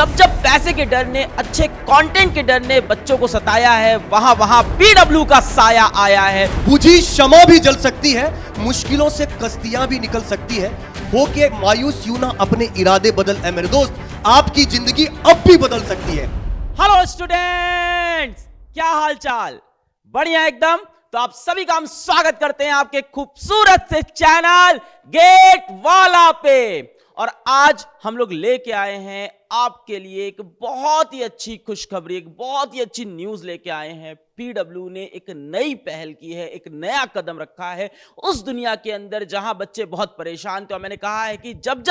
जब जब पैसे के डर ने, अच्छे कंटेंट के डर ने बच्चों को सताया है, वहां वहां पीडब्ल्यू का साया आया है। बुझी शमा भी जल सकती है, मुश्किलों से कश्तियां भी निकल सकती है। हो के मायूस यूं ना अपने इरादे बदल ऐ मेरे दोस्त, आपकी जिंदगी अब भी बदल सकती है। हेलो स्टूडेंट्स, क्या हाल चाल? बढ़िया एकदम। तो आप सभी का हम स्वागत करते हैं आपके खूबसूरत से चैनल गेट वाला पे। और आज हम लोग लेके आए हैं आपके लिए एक बहुत ही अच्छी खुशखबरी, एक बहुत ही अच्छी न्यूज लेके आए हैं। पीडब्ल्यू ने एक नई पहल की है, एक नया कदम रखा है उस दुनिया के अंदर जहां बच्चे बहुत परेशान थे। और मैंने कहा है कि जब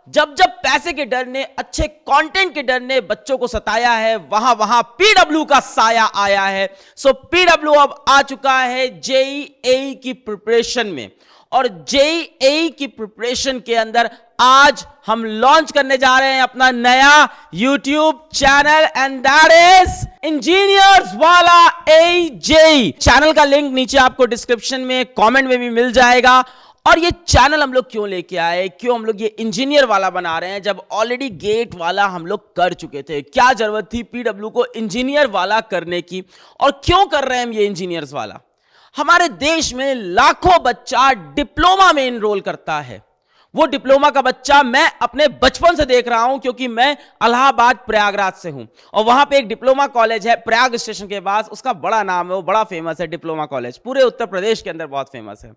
जब पैसे के डर ने, अच्छे कंटेंट के डर ने बच्चों को सताया है, वहां वहां पीडब्ल्यू का साया आया है। सो पीडब्ल्यू अब आ चुका है जेईई की प्रिपरेशन में। और जेईई की प्रिपरेशन के अंदर आज हम लॉन्च करने जा रहे हैं अपना नया YouTube channel, and that is engineers वाला जेईई। चैनल का लिंक नीचे आपको डिस्क्रिप्शन में, कमेंट में भी मिल जाएगा। और ये चैनल हम लोग क्यों लेके आए, क्यों हम लोग ये इंजीनियर वाला बना रहे हैं जब ऑलरेडी गेट वाला हम लोग कर चुके थे? क्या जरूरत थी पीडब्ल्यू को इंजीनियर वाला करने की? और क्यों कर रहे हैं हम ये इंजीनियर्स वाला? हमारे देश में लाखों बच्चा डिप्लोमा में एनरोल करता है। वो डिप्लोमा का बच्चा मैं अपने बचपन से देख रहा हूं, क्योंकि मैं इलाहाबाद प्रयागराज से हूं। और वहां पे एक डिप्लोमा कॉलेज है प्रयाग स्टेशन के पास, उसका बड़ा नाम है, वो बड़ा फेमस है डिप्लोमा कॉलेज, पूरे उत्तर प्रदेश के अंदर बहुत फेमस है।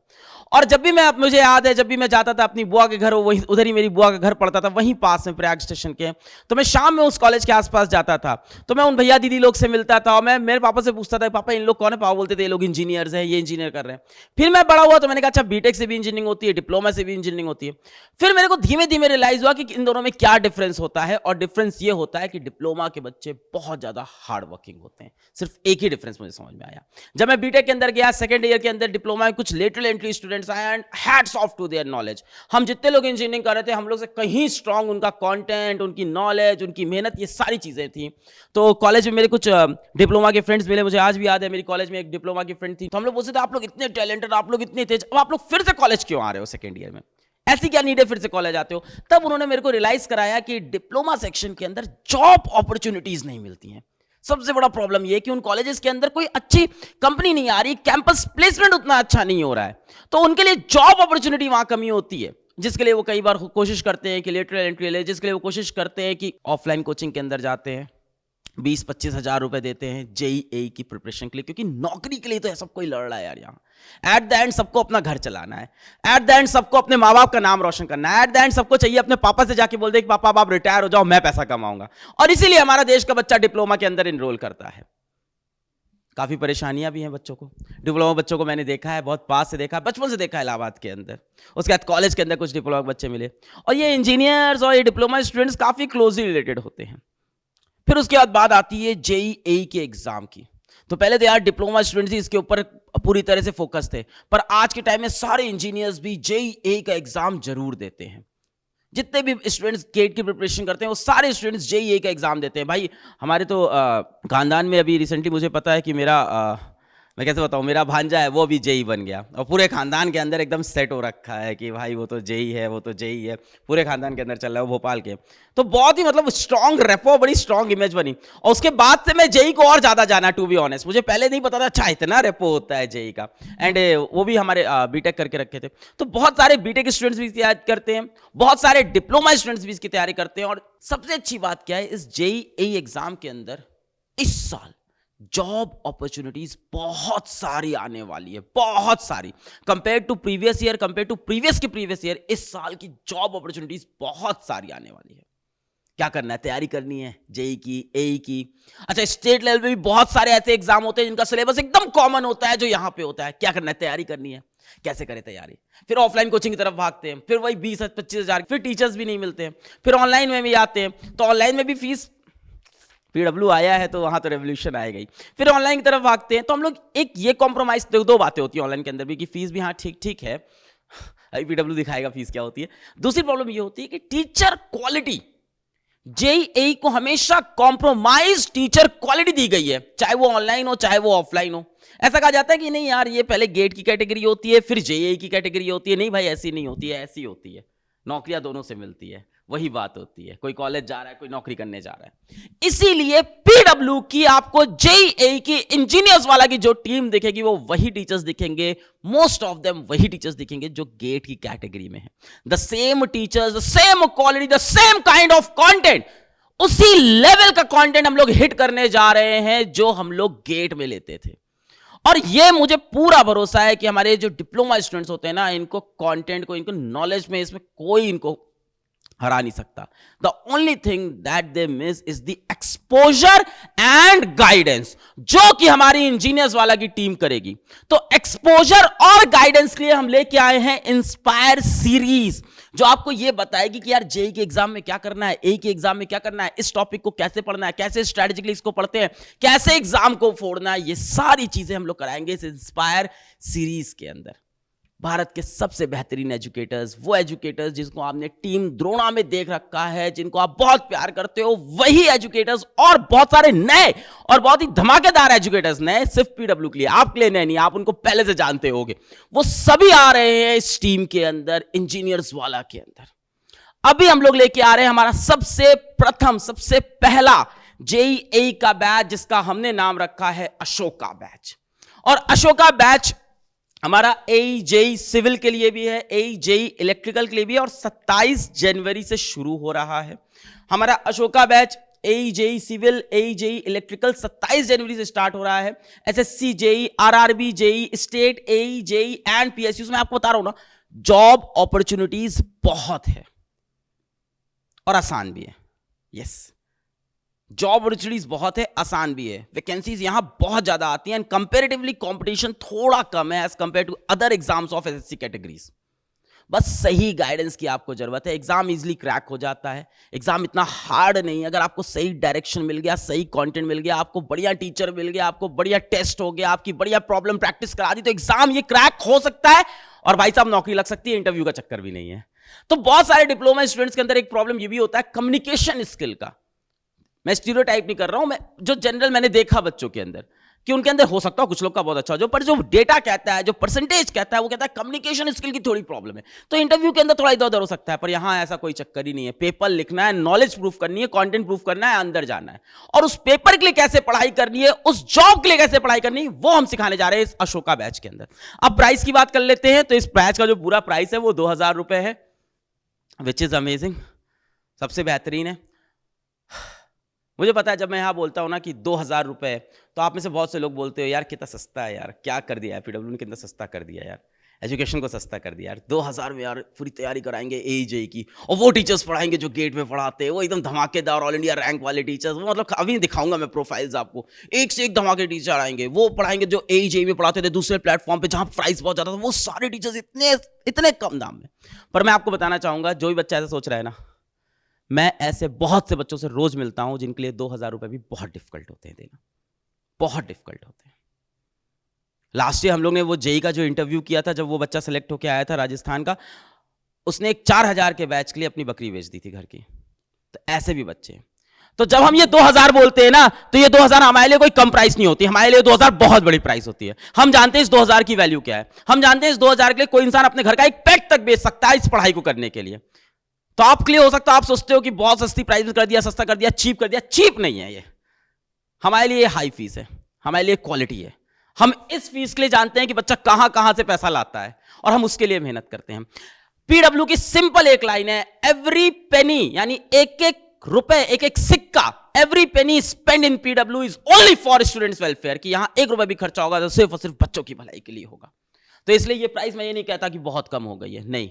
और जब भी मुझे याद है, जब भी मैं जाता था अपनी बुआ के घर, वही उधर ही मेरी बुआ का घर पड़ता था, वहीं पास में प्रयाग स्टेशन के, तो मैं शाम में उस कॉलेज के आसपास जाता था। तो मैं उन भैया दीदी लोग से मिलता था और मैं मेरे पापा से पूछता था, पापा इन लोग कौन है? पापा बोलते थे ये लोग इंजीनियर्स हैं, ये इंजीनियर कर रहे हैं। फिर मैं बड़ा हुआ तो मैंने कहा अच्छा बीटेक से भी इंजीनियरिंग होती है, डिप्लोमा से भी इंजीनियरिंग होती है। फिर मेरे को धीमे धीमे रियलाइज हुआ कि इन दोनों में क्या डिफरेंस होता है। और डिफरेंस ये होता है कि डिप्लोमा के बच्चे बहुत ज्यादा हार्ड वर्किंग होते हैं। सिर्फ एक ही डिफरेंस मुझे समझ में आया जब मैं बीटेक के अंदर गया। सेकंड ईयर के अंदर डिप्लोमा में कुछ लेटरल एंट्री स्टूडेंट्स आए, and hats off to their knowledge. हम जितने लोग इंजीनियरिंग कर रहे थे, हम लोग से कहीं स्ट्रांग उनका कंटेंट, उनकी नॉलेज, उनकी मेहनत, ये सारी चीजें थी। तो कॉलेज में मेरे कुछ डिप्लोमा के फ्रेंड्स मिले, मुझे आज भी याद है मेरी कॉलेज में एक डिप्लोमा की फ्रेंड थी। तो हम लोग पूछते थे आप लोग इतने टैलेंटेड, आप लोग इतने तेज, अब आप लोग फिर से कॉलेज क्यों आ रहे हो सेकंड ईयर में? ऐसी क्या नीड है फिर से कॉलेज आते हो? तब उन्होंने मेरे को रियलाइज कराया कि डिप्लोमा सेक्शन के अंदर जॉब अपॉर्चुनिटीज नहीं मिलती हैं। सबसे बड़ा प्रॉब्लम यह कि उन कॉलेजेस के अंदर कोई अच्छी कंपनी नहीं आ रही, कैंपस प्लेसमेंट उतना अच्छा नहीं हो रहा है, तो उनके लिए जॉब अपॉर्चुनिटी वहां कमी होती है, जिसके लिए वो कई बार कोशिश करते हैं कि लेटरल एंट्री ले, जिसके लिए वो कोशिश करते हैं कि ऑफलाइन कोचिंग के अंदर जाते हैं, 20-25 हजार रुपए देते हैं जेईई की प्रिपरेशन के लिए, क्योंकि नौकरी के लिए तो सब कोई लड़ रहा है यार। यहाँ एट द एंड सबको अपना घर चलाना है, एट द एंड सबको अपने माँ बाप का नाम रोशन करना है, एट द एंड सबको चाहिए अपने पापा से जाके बोल दे कि पापा आप रिटायर हो जाओ, मैं पैसा कमाऊंगा। और इसीलिए हमारा देश का बच्चा डिप्लोमा के अंदर एनरोल करता है। काफी परेशानियां भी हैं बच्चों को। डिप्लोमा बच्चों को मैंने देखा है, बहुत पास से देखा है, बचपन से देखा है इलाहाबाद के अंदर। उसके बाद कॉलेज के अंदर कुछ डिप्लोमा के बच्चे मिले, और ये इंजीनियर्स और ये डिप्लोमा स्टूडेंट्स काफी क्लोजली रिलेटेड होते हैं। फिर उसके बाद बात आती है जेईई के एग्जाम की। तो पहले तो यार डिप्लोमा स्टूडेंट्स ही इसके ऊपर पूरी तरह से फोकस थे, पर आज के टाइम में सारे इंजीनियर्स भी जेईई का एग्जाम जरूर देते हैं। जितने भी स्टूडेंट्स गेट की प्रिपरेशन करते हैं वो सारे स्टूडेंट्स जेईई का एग्जाम देते हैं। भाई हमारे तो खानदान में अभी रिसेंटली मुझे पता है कि मैं कैसे बताऊं, मेरा भांजा है वो भी जेई बन गया, और पूरे खानदान के अंदर एकदम सेट हो रखा है कि भाई वो तो जेई है, वो तो जेई है, पूरे खानदान के अंदर चल रहा है, वो भोपाल के। तो बहुत ही मतलब स्ट्रांग रेपो, बड़ी स्ट्रांग इमेज बनी। और उसके बाद से मैं जेई को और ज्यादा जाना, टू बी ऑनेस्ट। मुझे पहले नहीं पता था अच्छा इतना रेपो होता है जेई का। एंड वो भी हमारे बीटेक करके रखे थे, तो बहुत सारे बीटेक स्टूडेंट्स भी तैयारी करते हैं, बहुत सारे डिप्लोमा स्टूडेंट्स भी इसकी तैयारी करते हैं। और सबसे अच्छी बात क्या है, इस जेईई एग्जाम के अंदर इस साल जॉब अपॉर्चुनिटीज बहुत सारी आने वाली है, बहुत सारी। Compare to previous year, compare to previous के प्रीवियस ईयर, इस साल की जॉब अपॉर्चुनिटीज बहुत सारी आने वाली है। क्या करना है? तैयारी करनी है जेई की, एई की। अच्छा, स्टेट लेवल पे भी बहुत सारे ऐसे एग्जाम होते हैं जिनका सिलेबस एकदम कॉमन होता है जो यहां पे होता है। क्या करना है? तैयारी करनी है। कैसे करें तैयारी? फिर ऑफलाइन कोचिंग की तरफ भागते हैं, फिर वही 20-25 हजार, फिर टीचर्स भी नहीं मिलते हैं, फिर ऑनलाइन में भी आते हैं, तो ऑनलाइन में भी फीस, पीडब्ल्यू आया है तो वहां तो रेवोल्यूशन आएगा ही। फिर ऑनलाइन की तरफ भागते हैं, तो हम लोग एक ये कॉम्प्रोमाइज, दो बातें होती है ऑनलाइन के अंदर भी कि फीस भी हाँ ठीक ठीक है, अभी पीडब्ल्यू दिखाएगा फीस क्या होती है। दूसरी प्रॉब्लम ये होती है कि टीचर क्वालिटी, जेईई को हमेशा कॉम्प्रोमाइज टीचर क्वालिटी दी गई है, चाहे वो ऑनलाइन हो चाहे वो ऑफलाइन हो। ऐसा कहा जाता है कि नहीं यार ये पहले गेट की कैटेगरी होती है फिर जेईई की कैटेगरी होती है। नहीं भाई, ऐसी नहीं होती है, ऐसी होती है। नौकरियां दोनों से मिलती है, वही बात होती है, कोई कॉलेज जा रहा है, कोई नौकरी करने जा रहा है। इसीलिए पीडब्ल्यू की आपको जेईई की इंजीनियर्स वाला की जो टीम दिखेगी वो वही टीचर्स दिखेंगे, मोस्ट ऑफ देम वही टीचर्स दिखेंगे जो गेट की कैटेगरी में है। The same teachers, the same quality, the same kind of content, उसी लेवल का कंटेंट हम लोग हिट करने जा रहे हैं जो हम लोग गेट में लेते थे। और ये मुझे पूरा भरोसा है कि हमारे जो डिप्लोमा स्टूडेंट्स होते हैं ना, इनको कंटेंट को, इनको नॉलेज में, इसमें कोई इनको हरा नहीं सकता। The only thing that they miss is the exposure and guidance, जो कि हमारी इंजीनियर्स वाला की टीम करेगी। तो एक्सपोजर और गाइडेंस के लिए हम लेके आए हैं इंस्पायर सीरीज, जो आपको यह बताएगी कि यार जेईई के एग्जाम में क्या करना है, ए के एग्जाम में क्या करना है, इस टॉपिक को कैसे पढ़ना है, कैसे स्ट्रेटेजिकली इसको पढ़ते हैं, कैसे एग्जाम को फोड़ना है, ये सारी चीजें हम लोग कराएंगे इस इंस्पायर सीरीज के अंदर। भारत के सबसे बेहतरीन एजुकेटर्स, वो एजुकेटर्स जिनको आपने टीम द्रोणा में देख रखा है, जिनको आप बहुत प्यार करते हो, वही एजुकेटर्स और बहुत सारे नए और बहुत ही धमाकेदार एजुकेटर्स, नए सिर्फ पीडब्ल्यू के लिए, आपके लिए नहीं, आप उनको पहले से जानते होगे, वो सभी आ रहे हैं इस टीम के अंदर, इंजीनियर्स वाला के अंदर। अभी हम लोग लेके आ रहे हैं हमारा सबसे प्रथम, सबसे पहला जेईई का बैच, जिसका हमने नाम रखा है अशोका बैच। और अशोका बैच हमारा एई जेईई सिविल के लिए भी है, एई जेईई इलेक्ट्रिकल के लिए भी है, और 27 जनवरी से शुरू हो रहा है हमारा अशोका बैच। एई जेईई सिविल, एई जेईई इलेक्ट्रिकल 27 जनवरी से स्टार्ट हो रहा है। SSC JEE, RRB JEE, state AE JEE and PSU में आपको बता रहा हूं ना, जॉब अपॉर्चुनिटीज बहुत है और आसान भी है। यस, जॉब अपॉर्चुनिटीज बहुत है, आसान भी है, वैकेंसीज यहां बहुत ज्यादा आती हैं, एंड कंपैरेटिवली कंपटीशन थोड़ा कम है as compare to other exams of SSC categories. बस सही गाइडेंस की आपको जरूरत है, एग्जाम इजीली क्रैक हो जाता है, एग्जाम इतना हार्ड नहीं है। अगर आपको सही डायरेक्शन मिल गया, सही कंटेंट मिल गया, आपको बढ़िया टीचर मिल गया, आपको बढ़िया टेस्ट हो गया, आपकी बढ़िया प्रॉब्लम प्रैक्टिस करा दी, तो एग्जाम ये क्रैक हो सकता है और भाई साहब नौकरी लग सकती है, इंटरव्यू का चक्कर भी नहीं है। तो बहुत सारे डिप्लोमा स्टूडेंट्स के अंदर एक प्रॉब्लम ये भी होता है कम्युनिकेशन स्किल का। मैं स्टीरियोटाइप नहीं कर रहा हूं, मैं जो जनरल मैंने देखा बच्चों के अंदर, कि उनके अंदर हो सकता है कुछ लोग का बहुत अच्छा हो, पर जो डेटा कहता है, जो परसेंटेज कहता है, वो कहता है कम्युनिकेशन स्किल की थोड़ी प्रॉब्लम है। तो इंटरव्यू के अंदर थोड़ा इधर उधर हो सकता है, पर यहां ऐसा कोई चक्कर ही नहीं है। पेपर लिखना है, नॉलेज प्रूफ करनी है, कंटेंट प्रूफ करना है, अंदर जाना है, और उस पेपर के लिए कैसे पढ़ाई करनी है, उस जॉब के लिए कैसे पढ़ाई करनी है, वो हम सिखाने जा रहे हैं इस अशोका बैच के अंदर। अब प्राइस की बात कर लेते हैं। तो इस बैच का जो पूरा प्राइस है वो 2000 रुपए है, विच इज अमेजिंग, सबसे बेहतरीन है। मुझे पता है जब मैं यहां बोलता हूं ना कि 2000 रुपए, तो आप में से बहुत से लोग बोलते हो यार कितना सस्ता है यार, क्या कर दिया है पीडब्ल्यू ने, कितना सस्ता कर दिया यार, एजुकेशन को सस्ता कर दिया यार। 2000 में यार पूरी तैयारी कराएंगे एई जेईई की, और वो टीचर्स पढ़ाएंगे जो गेट में पढ़ाते हैं, वो एकदम धमाकेदार ऑल इंडिया रैंक वाले टीचर्स, वो मतलब अभी दिखाऊंगा मैं प्रोफाइल्स आपको, एक से एक धमाके टीचर आएंगे, वो पढ़ाएंगे जो एई जेईई में पढ़ाते थे दूसरे प्लेटफॉर्म पे जहां प्राइस बहुत ज्यादा था, वो सारे टीचर्स इतने कम दाम में। पर मैं आपको बताना चाहूंगा, जो भी बच्चा ऐसा सोच रहा है ना, मैं ऐसे बहुत से बच्चों से रोज मिलता हूं जिनके लिए 2000 रुपए भी बहुत डिफिकल्ट होते हैं देना, बहुत डिफिकल्ट होते हैं। लास्ट ईयर हम लोग ने वो जेईई का जो इंटरव्यू किया था, जब वो बच्चा सेलेक्ट होकर आया था राजस्थान का, उसने एक 4000 के बैच के लिए अपनी बकरी बेच दी थी घर की। तो ऐसे भी बच्चे, तो जब हम ये 2000 बोलते हैं ना, तो ये 2000 हमारे लिए कोई कम प्राइस नहीं होती, हमारे लिए 2000 बहुत बड़ी प्राइस होती है। हम जानते हैं इस 2000 की वैल्यू क्या है, हम जानते हैं इस 2000 के लिए कोई इंसान अपने घर का एक पेट तक बेच सकता है इस पढ़ाई को करने के लिए। तो आपके लिए हो सकता है आप सोचते हो कि बहुत सस्ती प्राइस में कर दिया, सस्ता कर दिया, चीप कर दिया। चीप नहीं है ये, हमारे लिए हाई फीस है, हमारे लिए क्वालिटी है। हम इस फीस के लिए जानते हैं कि बच्चा कहां कहां से पैसा लाता है, और हम उसके लिए मेहनत करते हैं। पीडब्ल्यू की सिंपल एक लाइन है, एवरी पेनी, यानी एक एक रुपए, एक एक सिक्का, every penny spend in PW is only for students welfare, कि यहां 1 रुपए भी खर्चा होगा तो सिर्फ और सिर्फ बच्चों की भलाई के लिए होगा। तो इसलिए ये प्राइस मैं ये नहीं कहता कि बहुत कम हो गई है, नहीं,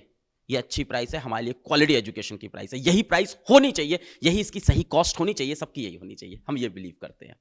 ये अच्छी प्राइस है, हमारे लिए क्वालिटी एजुकेशन की प्राइस है, यही प्राइस होनी चाहिए, यही इसकी सही कॉस्ट होनी चाहिए, सबकी यही होनी चाहिए, हम ये बिलीव करते हैं।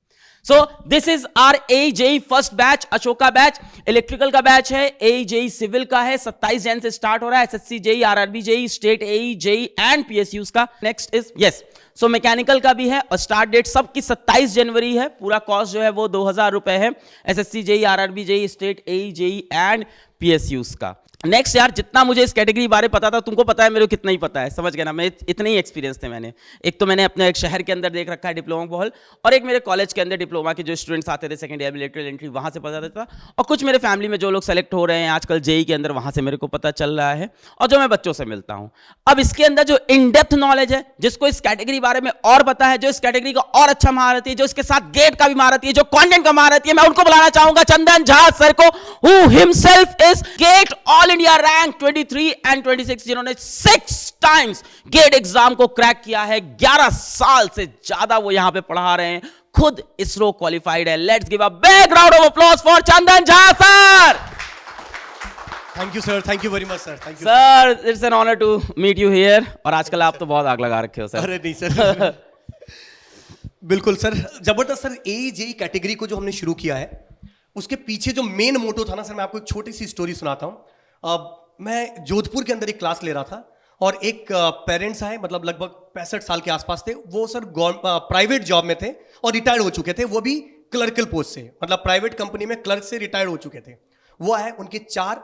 So this is our AE JE first batch, Ashoka batch. Electrical का बैच है, एई जेईई सिविल का है, 27 जन से स्टार्ट हो रहा है, SSC JEE, RRB JEE, state AE JEE and PSUs का। Next is yes, so mechanical का भी है, और स्टार्ट डेट सबकी 27 जनवरी है। पूरा कॉस्ट जो है वो 2000 रुपए है। SSC JEE, RRB JEE, state AE JEE and PSUs का। नेक्स्ट यार, जितना मुझे इस कैटेगरी बारे पता था, तुमको पता है मेरे को कितना ही पता है, समझ गए ना। मैं इतने ही एक्सपीरियंस थे मैंने। एक तो मैंने अपने एक शहर के अंदर देख रखा है डिप्लोमा का हॉल, और एक मेरे कॉलेज के अंदर डिप्लोमा के जो स्टूडेंट्स आते थे सेकंड ईयर में लेटरल एंट्री, वहाँ से पता था। और कुछ मेरे फैमिली में जो लोग सेलेक्ट हो रहे हैं आजकल जेई के अंदर, वहाँ से मेरे को पता चल रहा है, और जो मैं बच्चों से मिलता हूँ। अब इसके अंदर जो इन डेप्थ नॉलेज है, जिसको इस कैटेगरी बारे में और पता है, जो इस कैटेगरी का और अच्छा महारथी है, जो इसके साथ गेट का भी महारथी है, जो कंटेंट का महारथी है, मैं उनको बुलाना चाहूंगा चंदन झा सर को, who himself is get all India rank 23 and 26, जिन्होंने 6 टाइम्स गेट एग्जाम को क्रैक किया है। 11 साल से ज्यादा वो यहां पे पढ़ा रहे हैं, खुद इसरो क्वालिफाइड है। Let's give a big round of applause for Chandan Jha sir. Thank you sir, thank you very much sir, thank you sir, it's an honour to meet you here. और आजकल आप तो बहुत आग लगा रखे हो सर। अरे नहीं सर बिल्कुल सर, जबरदस्त सर। AEJE कैटेगरी को जो हमने शुरू किया है, उसके पीछे जो मेन मोटो था ना सर, मैं आपको एक छोटी सी स्टोरी सुनाता हूँ। मैं जोधपुर के अंदर एक क्लास ले रहा था, और एक पेरेंट्स आए, मतलब लगभग 65 साल के आसपास थे। वो सर प्राइवेट जॉब में थे और रिटायर्ड हो चुके थे, वो भी क्लर्कल पोस्ट से, मतलब प्राइवेट कंपनी में क्लर्क से रिटायर्ड हो चुके थे। वो आए, उनके 4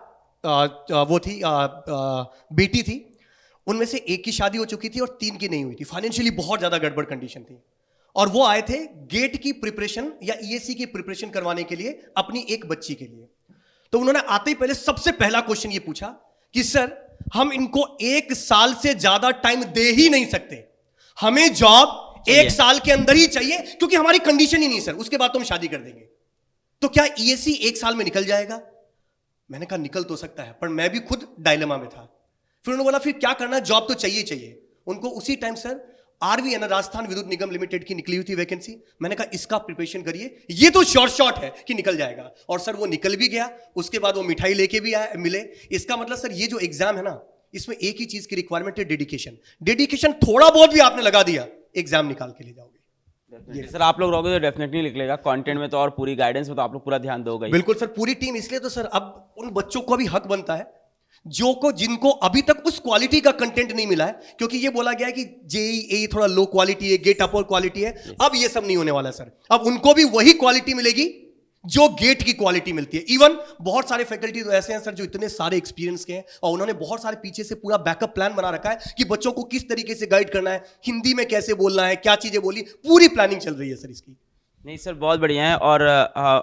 वो थी बेटी थी, उनमें से एक की शादी हो चुकी थी और 3 की नहीं हुई थी। फाइनेंशियली बहुत ज़्यादा गड़बड़ कंडीशन थी, और वो आए थे गेट की प्रिपरेशन या ESE की प्रिपरेशन करवाने के लिए अपनी एक बच्ची के लिए। तो उन्होंने आते ही पहले सबसे पहला क्वेश्चन ये पूछा कि सर, हम इनको 1 साल से ज्यादा टाइम दे ही नहीं सकते, हमें जॉब 1 साल के अंदर ही चाहिए, क्योंकि हमारी कंडीशन ही नहीं सर, उसके बाद तो हम शादी कर देंगे। तो क्या ESE 1 साल में निकल जाएगा? मैंने कहा निकल तो सकता है, पर मैं भी खुद डायलेमा में था। फिर उन्होंने बोला फिर क्या करना, जॉब तो चाहिए चाहिए उनको। उसी टाइम सर RVNL राजस्थान विद्युत निगम लिमिटेड की निकली हुई थी वैकेंसी। मैंने कहा इसका प्रिपरेशन करिए, ये तो शॉर्ट है कि निकल जाएगा। और सर वो निकल भी गया, उसके बाद वो मिठाई लेके भी आए मिले। इसका मतलब सर ये जो एग्जाम है ना, इसमें एक ही चीज की रिक्वायरमेंट है, डेडिकेशन। डेडिकेशन थोड़ा बहुत भी आपने लगा दिया, एग्जाम निकाल के ले जाओगे। सर आप लोग रहोगे तो डेफिनेटली निकलेगा, कंटेंट में तो और पूरी गाइडेंस में तो आप लोग पूरा ध्यान दोगे। बिल्कुल सर, पूरी टीम। इसलिए तो सर अब उन बच्चों को भी हक बनता है जिनको अभी तक उस क्वालिटी का कंटेंट नहीं मिला है, क्योंकि ये बोला गया है कि JEE थोड़ा लो क्वालिटी है, गेट अपर क्वालिटी है। अब ये सब नहीं होने वाला सर, अब उनको भी वही क्वालिटी मिलेगी जो गेट की क्वालिटी मिलती है। इवन बहुत सारे फैकल्टी तो ऐसे हैं सर जो इतने सारे एक्सपीरियंस के हैं, और उन्होंने बहुत सारे पीछे से पूरा बैकअप प्लान बना रखा है कि बच्चों को किस तरीके से गाइड करना है, हिंदी में कैसे बोलना है, क्या चीजें बोली, पूरी प्लानिंग चल रही है सर इसकी। नहीं सर, बहुत बढ़िया है। और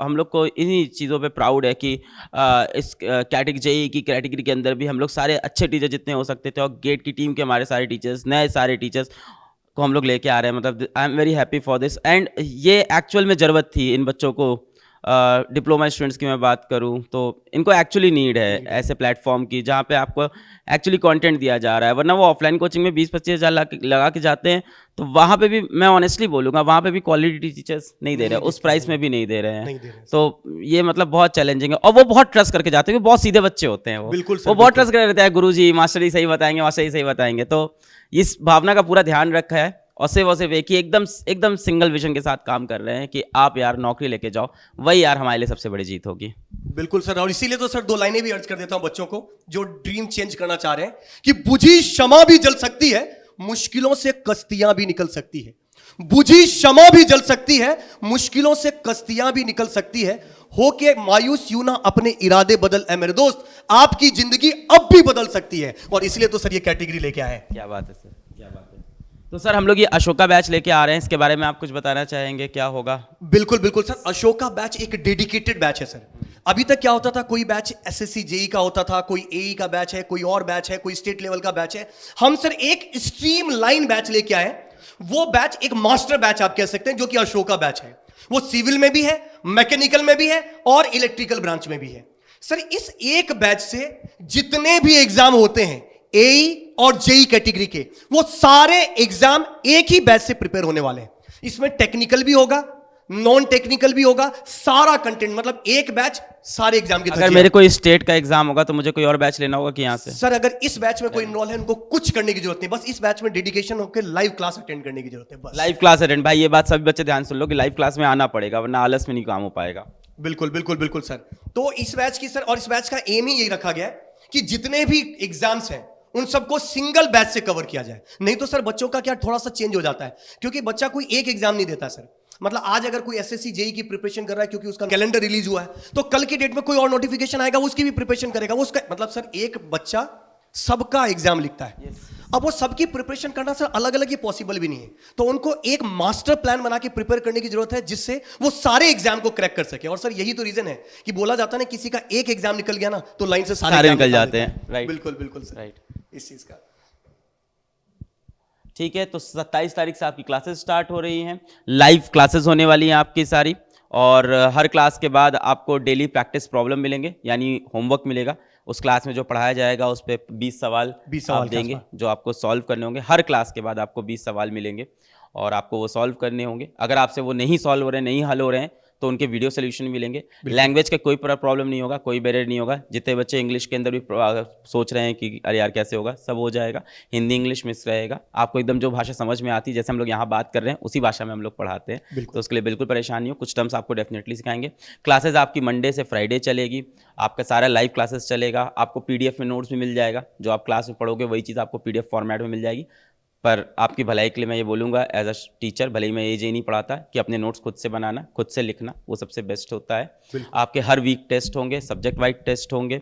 हम लोग को इन्हीं चीज़ों पे प्राउड है कि इस कैटेगरी JEE की कैटेगरी के अंदर भी हम लोग सारे अच्छे टीचर जितने हो सकते थे, और गेट की टीम के हमारे सारे टीचर्स, नए सारे टीचर्स को हम लोग लेके आ रहे हैं। मतलब I am very happy for this. And ये एक्चुअल में ज़रूरत थी इन बच्चों को। डिप्लोमा स्टूडेंट्स की मैं बात करूं तो इनको एक्चुअली नीड है ऐसे प्लेटफॉर्म की, जहां पे आपको एक्चुअली कंटेंट दिया जा रहा है। वरना वो ऑफलाइन कोचिंग में 20-25 हज़ार लगा के जाते हैं, तो वहाँ पे भी मैं ऑनेस्टली बोलूँगा, वहाँ पे भी क्वालिटी टीचर्स नहीं दे रहे, उस प्राइस में भी नहीं दे रहे हैं। तो ये मतलब बहुत चैलेंजिंग है। और वो बहुत ट्रस्ट करके जाते हैं, बहुत सीधे बच्चे होते हैं। वो बहुत ट्रस्ट कर रहते हैं, गुरुजी मास्टर जी सही बताएंगे, मास्टर जी सही बताएंगे। तो इस भावना का पूरा ध्यान रखा है, और सिर्फ एक ही एकदम सिंगल विजन के साथ काम कर रहे हैं कि आप यार नौकरी लेके जाओ, वही यार हमारे लिए सबसे बड़ी जीत होगी। बिल्कुल सर, और इसीलिए तो सर 2 लाइनें भी अर्ज कर देता हूं बच्चों को जो ड्रीम चेंज करना चाह रहे हैं कि बुझी क्षमा भी जल सकती है, मुश्किलों से कश्तियां भी निकल सकती है। बुझी क्षमा भी जल सकती है, मुश्किलों से कश्तियां भी निकल सकती है। होके मायूस यूं ना अपने इरादे बदल ऐ मेरे दोस्त, आपकी जिंदगी अब भी बदल सकती है। और इसलिए तो सर ये कैटेगरी लेके आए। क्या बात है सर, क्या बात है। तो सर हम लोग ये अशोका बैच लेके आ रहे हैं, इसके बारे में आप कुछ बताना चाहेंगे, क्या होगा? बिल्कुल बिल्कुल सर, अशोका बैच एक डेडिकेटेड बैच है सर। अभी तक क्या होता था, कोई बैच SSC JEE का होता था, कोई AE का बैच है, कोई और बैच है, कोई स्टेट लेवल का बैच है। हम सर एक स्ट्रीम लाइन बैच लेके आए। वो बैच एक मास्टर बैच आप कह सकते हैं, जो कि अशोका बैच है। वो सिविल में भी है, मैकेनिकल में भी है, और इलेक्ट्रिकल ब्रांच में भी है। सर इस एक बैच से जितने भी एग्जाम होते हैं AE और JEE कैटेगरी के, वो सारे एग्जाम एक ही बैच से प्रिपेयर होने वाले हैं। इसमें टेक्निकल भी होगा, नॉन टेक्निकल भी होगा, सारा कंटेंट, मतलब एक बैच सारे एग्जाम की। अगर मेरे कोई स्टेट का एग्जाम होगा तो मुझे कोई और बैच लेना होगा कि यहाँ से? सर अगर इस बैच में कोई इनरोल है, उनको कुछ करने की जरूरत नहीं, बस इस बैच में डेडिकेशन होकर लाइव क्लास अटेंड करने की जरूरत है बस। लाइव क्लास अटेंड, भाई ये बात सभी बच्चे ध्यान सुन लो कि लाइव क्लास में आना पड़ेगा, वरना आलस में नहीं काम हो पाएगा। बिल्कुल बिल्कुल बिल्कुल सर। तो इस बैच की सर, और इस बैच का एम ही यही रखा गया है कि जितने भी एग्जाम्स हैं उन सबको सिंगल बैच से कवर किया जाए। नहीं तो सर बच्चों का क्या थोड़ा सा चेंज हो जाता है, क्योंकि बच्चा कोई एक एग्जाम नहीं देता सर, मतलब आज अगर कोई एसएससी जेई की प्रिपरेशन कर रहा है क्योंकि उसका कैलेंडर रिलीज हुआ है, तो कल की डेट में कोई और नोटिफिकेशन आएगा उसकी भी प्रिपरेशन करेगा वो उसका, मतलब सर एक बच्चा सबका एग्जाम लिखता है। अब वो सबकी प्रिपरेशन करना सर अलग अलग ही पॉसिबल भी नहीं है, तो उनको एक मास्टर प्लान बना के प्रिपेयर करने की जरूरत है जिससे वो सारे एग्जाम को क्रैक कर सके। और सर यही तो रीजन है कि बोला जाता है ना, किसी का एक एग्जाम निकल गया ना तो लाइन से सारे निकल जाते हैं। राइट, बिल्कुल बिल्कुल सर, राइट, इस चीज का। ठीक है, तो 27 तारीख से आपकी क्लासेस स्टार्ट हो रही हैं, लाइव क्लासेस होने वाली हैं आपकी सारी, और हर क्लास के बाद आपको डेली प्रैक्टिस प्रॉब्लम मिलेंगे, यानी होमवर्क मिलेगा। उस क्लास में जो पढ़ाया जाएगा उस पर 20 सवाल आप देंगे जो आपको सॉल्व करने होंगे। हर क्लास के बाद आपको 20 सवाल मिलेंगे और आपको वो सॉल्व करने होंगे। अगर आपसे वो नहीं सॉल्व हो रहे हैं, नहीं हल हो रहे हैं, तो उनके वीडियो सोल्यूशन मिलेंगे। लैंग्वेज का कोई प्रॉब्लम नहीं होगा, कोई बैरियर नहीं होगा। जितने बच्चे इंग्लिश के अंदर भी सोच रहे हैं कि अरे यार कैसे होगा, सब हो जाएगा। हिंदी इंग्लिश मिक्स रहेगा, आपको एकदम जो भाषा समझ में आती है, जैसे हम लोग यहाँ बात कर रहे हैं उसी भाषा में हम लोग पढ़ाते हैं, तो उसके लिए बिल्कुल परेशान नहीं हो। कुछ टर्म्स आपको डेफिनेटली सिखाएंगे। क्लासेज आपकी मंडे से फ्राइडे चलेगी, आपका सारा लाइव क्लासेस चलेगा। आपको पीडीएफ में नोट्स भी मिल जाएगा, जो आप क्लास में पढ़ोगे वही चीज़ आपको पीडीएफ फॉर्मेट में मिल जाएगी। पर आपकी भलाई के लिए मैं ये बोलूँगा एज अ टीचर, भले ही मैं ये नहीं पढ़ाता, कि अपने नोट्स खुद से बनाना, खुद से लिखना, वो सबसे बेस्ट होता है। आपके हर वीक टेस्ट होंगे, सब्जेक्ट वाइज टेस्ट होंगे,